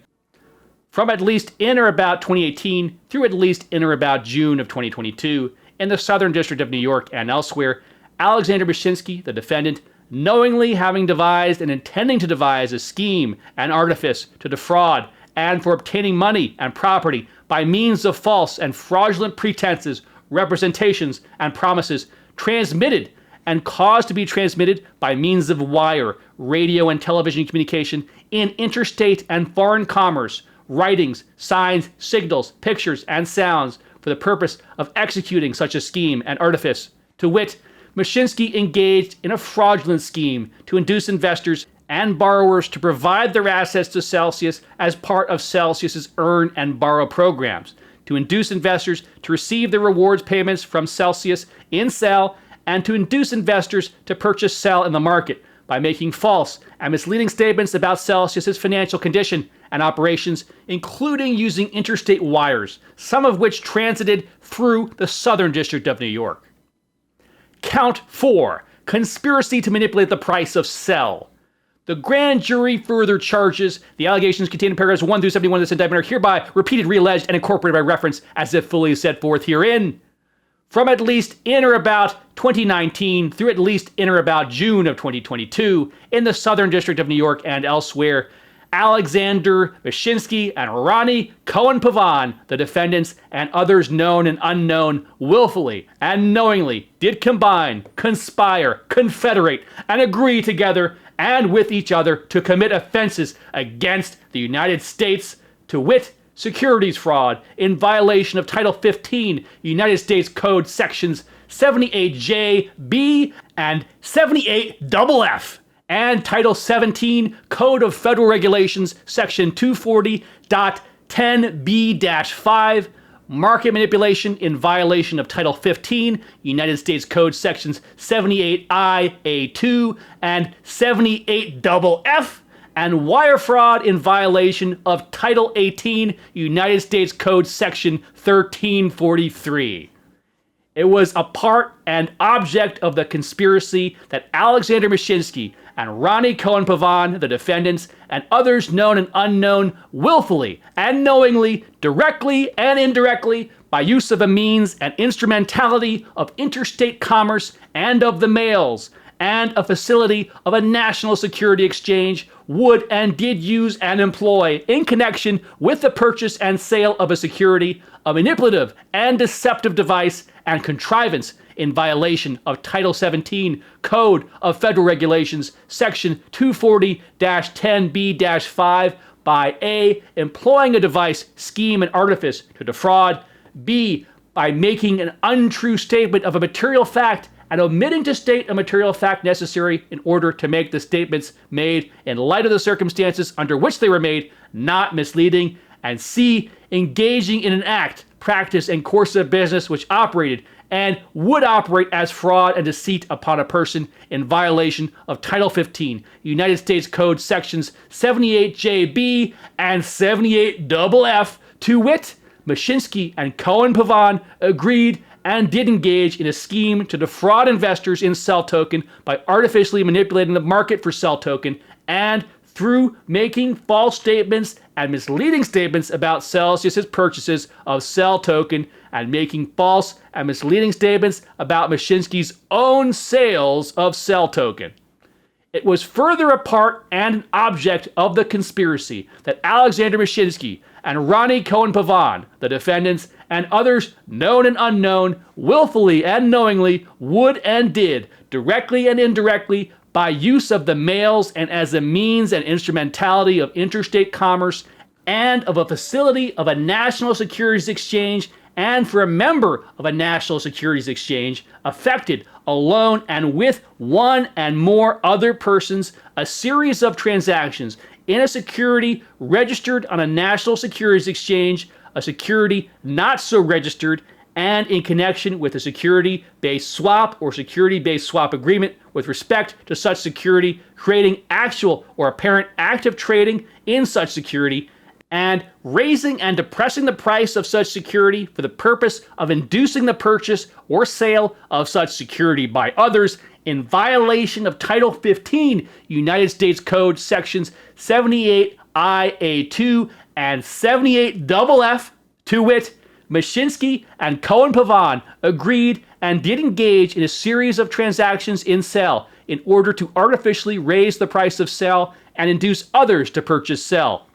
From at least in or about 2018 through at least in or about June of 2022 in the Southern District of New York and elsewhere, Alexander Mashinsky, the defendant, knowingly having devised and intending to devise a scheme and artifice to defraud and for obtaining money and property by means of false and fraudulent pretenses, representations, and promises transmitted and caused to be transmitted by means of wire, radio, and television communication in interstate and foreign commerce, writings, signs, signals, pictures, and sounds for the purpose of executing such a scheme and artifice. To wit, Mashinsky engaged in a fraudulent scheme to induce investors and borrowers to provide their assets to Celsius as part of Celsius's earn and borrow programs, to induce investors to receive their rewards payments from Celsius in sell, and to induce investors to purchase sell in the market by making false and misleading statements about Celsius's financial condition and operations, including using interstate wires, some of which transited through the Southern District of New York. Count 4, conspiracy to manipulate the price of sell. The grand jury further charges the allegations contained in paragraphs 1 through 71 of this indictment are hereby repeated, realleged, and incorporated by reference as if fully set forth herein. From at least in or about 2019 through at least in or about June of 2022 in the Southern District of New York and elsewhere, Alexander Mashinsky and Roni Cohen-Pavon, the defendants, and others known and unknown, willfully and knowingly did combine, conspire, confederate, and agree together and with each other to commit offenses against the United States, to wit, securities fraud in violation of Title 15 United States Code sections 78J, B, and 78FF, and Title 17 Code of Federal Regulations section 240.10B-5, market manipulation in violation of Title 15 United States Code sections 78I, A2, and 78FF, and wire fraud in violation of Title 18 United States Code section 1343. It was a part and object of the conspiracy that Alexander Mashinsky and Roni Cohen-Pavon, the defendants, and others known and unknown, willfully and knowingly, directly and indirectly, by use of a means and instrumentality of interstate commerce and of the mails, and a facility of a national security exchange, would and did use and employ, in connection with the purchase and sale of a security, a manipulative and deceptive device and contrivance in violation of Title 17 Code of Federal Regulations, section 240-10B-5, by A, employing a device, scheme, and artifice to defraud, B, by making an untrue statement of a material fact and omitting to state a material fact necessary in order to make the statements made in light of the circumstances under which they were made not misleading, and C, engaging in an act, practice, and course of business which operated and would operate as fraud and deceit upon a person in violation of Title 15 United States Code sections 78JB and 78FF, to wit, Mashinsky and Cohen-Pavon agreed and did engage in a scheme to defraud investors in Cell Token by artificially manipulating the market for Cell Token and through making false statements and misleading statements about Celsius's purchases of Cell Token and making false and misleading statements about Mashinsky's own sales of Cell Token. It was further a part and an object of the conspiracy that Alexander Mashinsky and Roni Cohen-Pavon, the defendants, and others known and unknown, willfully and knowingly would and did, directly and indirectly, by use of the mails and as a means and instrumentality of interstate commerce and of a facility of a national securities exchange and for a member of a national securities exchange, affected alone and with one and more other persons, a series of transactions in a security registered on a national securities exchange, a security not so registered, and in connection with a security-based swap or security-based swap agreement with respect to such security, creating actual or apparent active trading in such security, and raising and depressing the price of such security for the purpose of inducing the purchase or sale of such security by others in violation of Title 15 United States Code sections 78IA2 and 78FF, to wit, Mashinsky and Cohen-Pavon agreed and did engage in a series of transactions in Cell in order to artificially raise the price of Cell and induce others to purchase Cell.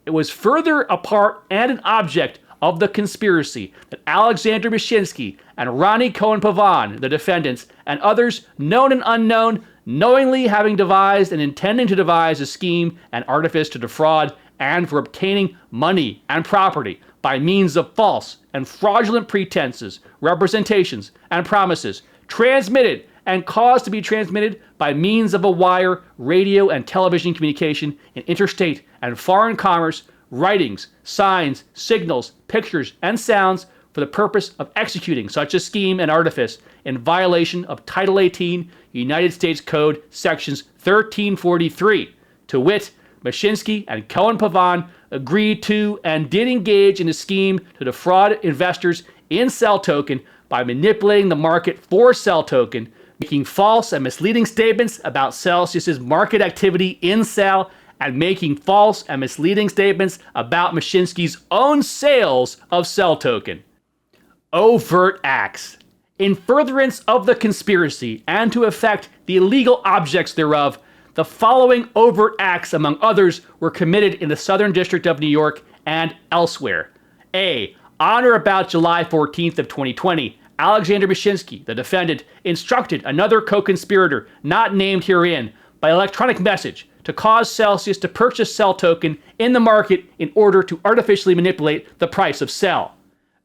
It was further a part and an object of the conspiracy that Alexander Mashinsky and Roni Cohen-Pavon, the defendants, and others known and unknown, knowingly having devised and intending to devise a scheme and artifice to defraud and for obtaining money and property by means of false and fraudulent pretenses, representations, and promises, transmitted and caused to be transmitted by means of a wire, radio, and television communication in interstate and foreign commerce, writings, signs, signals, pictures, and sounds for the purpose of executing such a scheme and artifice in violation of Title 18 United States Code sections 1343, to wit, Mashinsky and Cohen-Pavon agreed to and did engage in a scheme to defraud investors in Cell Token by manipulating the market for Cell Token, making false and misleading statements about Celsius's market activity in Cell, and making false and misleading statements about Mashinsky's own sales of Cell Token. Overt acts. In furtherance of the conspiracy and to effect the illegal objects thereof, the following overt acts, among others, were committed in the Southern District of New York and elsewhere. A. On or about July 14th of 2020, Alexander Mashinsky, the defendant, instructed another co-conspirator not named herein by electronic message to cause Celsius to purchase Cell token in the market in order to artificially manipulate the price of Cell.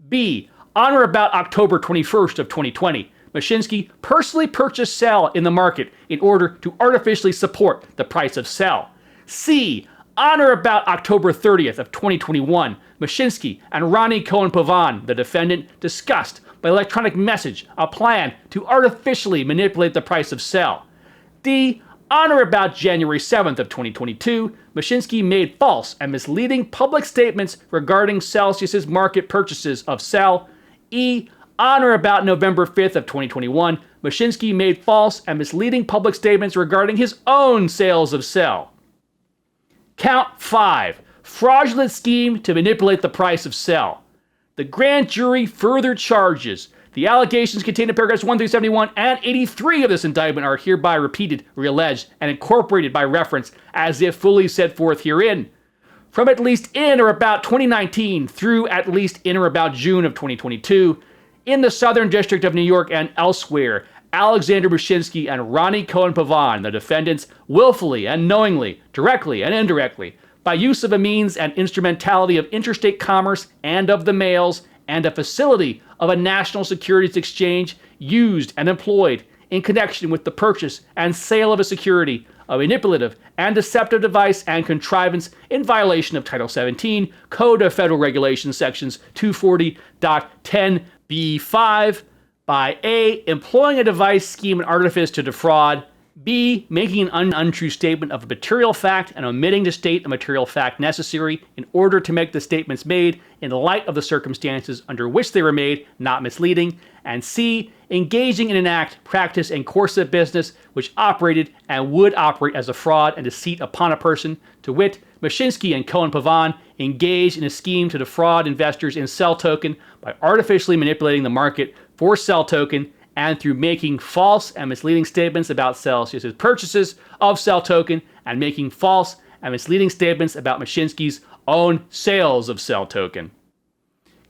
B. On or about October 21st of 2020, Mashinsky personally purchased Cell in the market in order to artificially support the price of Cell. C. On or about October 30th of 2021, Mashinsky and Roni Cohen-Pavon, the defendant, discussed by electronic message a plan to artificially manipulate the price of Cell. D. On or about January 7th of 2022, Mashinsky made false and misleading public statements regarding Celsius's market purchases of Cell. E. On or about November 5th of 2021, Mashinsky made false and misleading public statements regarding his own sales of Cell. Count 5. Fraudulent scheme to manipulate the price of Cell. The grand jury further charges. The allegations contained in paragraphs 1 through 71 and 83 of this indictment are hereby repeated, realleged, and incorporated by reference as if fully set forth herein. From at least in or about 2019 through at least in or about June of 2022, in the Southern District of New York and elsewhere, Alexander Mashinsky and Roni Cohen-Pavon, the defendants, willfully and knowingly, directly and indirectly, by use of a means and instrumentality of interstate commerce and of the mails, and a facility of a national securities exchange, used and employed in connection with the purchase and sale of a security, a manipulative and deceptive device and contrivance in violation of Title 17, Code of Federal Regulations, sections 240.10b5, by A. employing a device, scheme, and artifice to defraud, B. making an untrue statement of a material fact and omitting to state a material fact necessary in order to make the statements made in light of the circumstances under which they were made not misleading, and C. engaging in an act, practice, and course of business which operated and would operate as a fraud and deceit upon a person, to wit, Mashinsky and Cohen-Pavon engaged in a scheme to defraud investors in Cell token by artificially manipulating the market for Cell token and through making false and misleading statements about Celsius's purchases of Cell token and making false and misleading statements about Mashinsky's own sales of Cell token.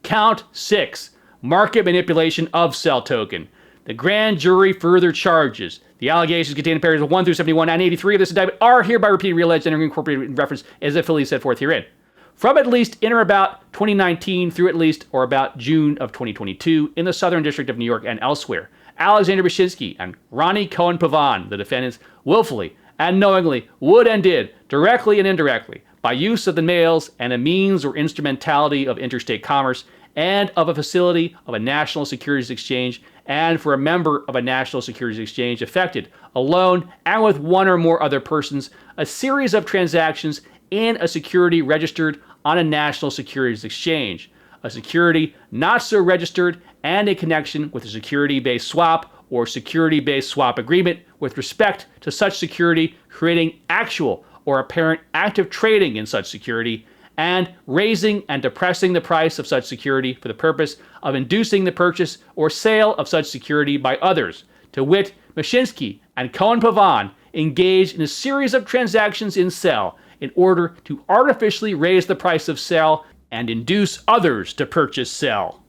Count 6. Market manipulation of Cell token. The grand jury further charges. The allegations contained in paragraphs 1 through 71 and 83 of this indictment are hereby repeated, realleged, and incorporated in reference as if fully set forth herein. From at least in or about 2019 through at least or about June of 2022 in the Southern District of New York and elsewhere, Alexander Mashinsky and Roni Cohen-Pavon, the defendants, willfully and knowingly would and did, directly and indirectly, by use of the mails and a means or instrumentality of interstate commerce and of a facility of a national securities exchange and for a member of a national securities exchange affected, alone and with one or more other persons, a series of transactions in a security registered on a national securities exchange, a security not so registered, and a connection with a security-based swap or security-based swap agreement with respect to such security, creating actual or apparent active trading in such security, and raising and depressing the price of such security for the purpose of inducing the purchase or sale of such security by others, to wit, Mashinsky and Cohen-Pavon engaged in a series of transactions in Cell in order to artificially raise the price of Cell and induce others to purchase Cell.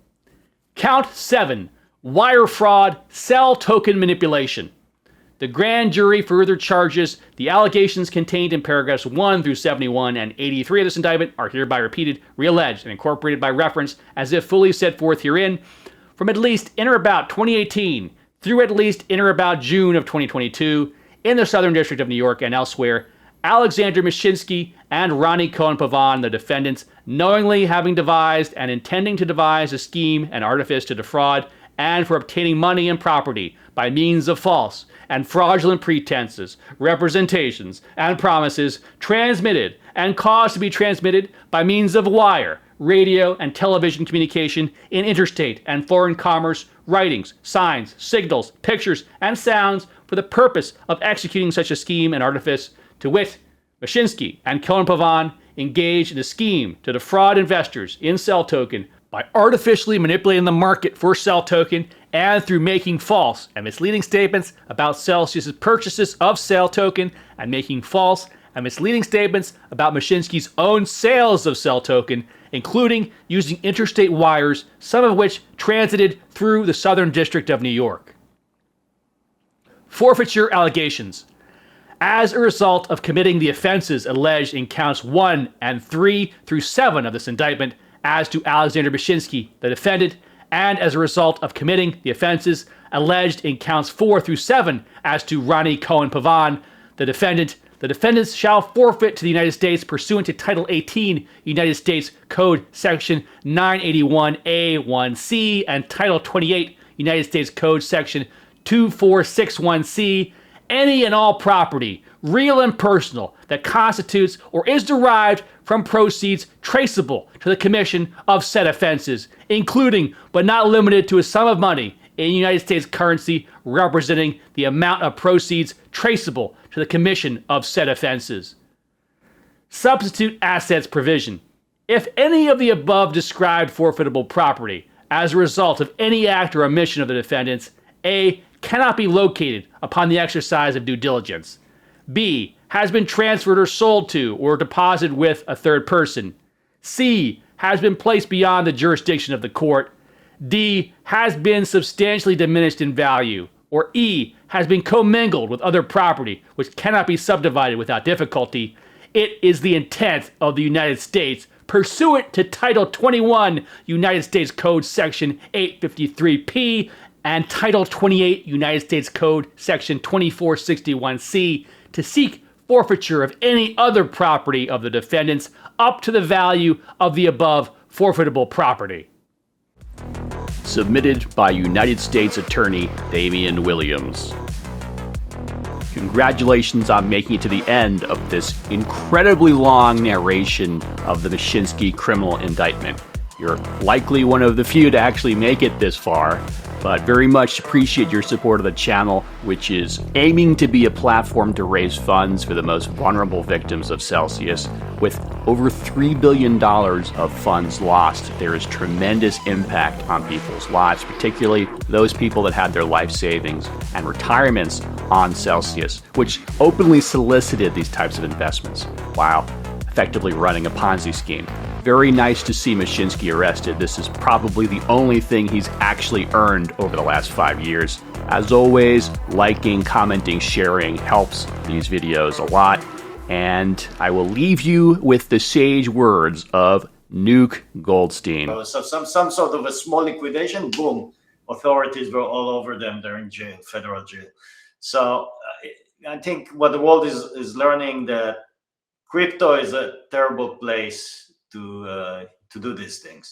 Count 7. Wire fraud, Cell token manipulation. The grand jury further charges. The allegations contained in paragraphs 1 through 71 and 83 of this indictment are hereby repeated, realleged, and incorporated by reference as if fully set forth herein. From at least in or about 2018 through at least in or about June of 2022 in the Southern District of New York and elsewhere, Alexander Mashinsky and Roni Cohen-Pavon, the defendants, knowingly having devised and intending to devise a scheme and artifice to defraud and for obtaining money and property by means of false and fraudulent pretenses, representations, and promises transmitted and caused to be transmitted by means of wire, radio, and television communication in interstate and foreign commerce, writings, signs, signals, pictures, and sounds for the purpose of executing such a scheme and artifice, to wit, Mashinsky and Cohen-Pavon engaged in a scheme to defraud investors in Cell token by artificially manipulating the market for Cell Token and through making false and misleading statements about Celsius's purchases of Cell Token and making false and misleading statements about Mashinsky's own sales of Cell Token, including using interstate wires, some of which transited through the Southern District of New York. Forfeiture allegations. As a result of committing the offenses alleged in counts 1 and 3 through 7 of this indictment as to Alexander Mashinsky, the defendant, and as a result of committing the offenses alleged in counts 4 through 7 as to Roni Cohen-Pavon, the defendant, the defendants shall forfeit to the United States pursuant to Title 18, United States Code Section 981A1C, and Title 28, United States Code Section 2461C, any and all property, real and personal, that constitutes or is derived from proceeds traceable to the commission of said offenses, including but not limited to a sum of money in United States currency representing the amount of proceeds traceable to the commission of said offenses. Substitute assets provision. If any of the above described forfeitable property, as a result of any act or omission of the defendants, A, cannot be located upon the exercise of due diligence, B, has been transferred or sold to or deposited with a third person, C, has been placed beyond the jurisdiction of the court, D, has been substantially diminished in value, or E, has been commingled with other property which cannot be subdivided without difficulty, it is the intent of the United States, pursuant to Title 21, United States Code Section 853P, and Title 28, United States Code Section 2461C, to seek forfeiture of any other property of the defendants up to the value of the above forfeitable property. Submitted by United States Attorney Damian Williams. Congratulations on making it to the end of this incredibly long narration of the Mashinsky criminal indictment. You're likely one of the few to actually make it this far, but very much appreciate your support of the channel, which is aiming to be a platform to raise funds for the most vulnerable victims of Celsius. With over $3 billion of funds lost, there is tremendous impact on people's lives, particularly those people that had their life savings and retirements on Celsius, which openly solicited these types of investments while effectively running a Ponzi scheme. Very nice to see Mashinsky arrested. This is probably the only thing he's actually earned over the last 5 years. As always, liking, commenting, sharing helps these videos a lot. And I will leave you with the sage words of Nuke Goldstein. So some sort of a small liquidation, boom, authorities were all over them. They're in jail, federal jail. So I think what the world is learning, that crypto is a terrible place to do these things.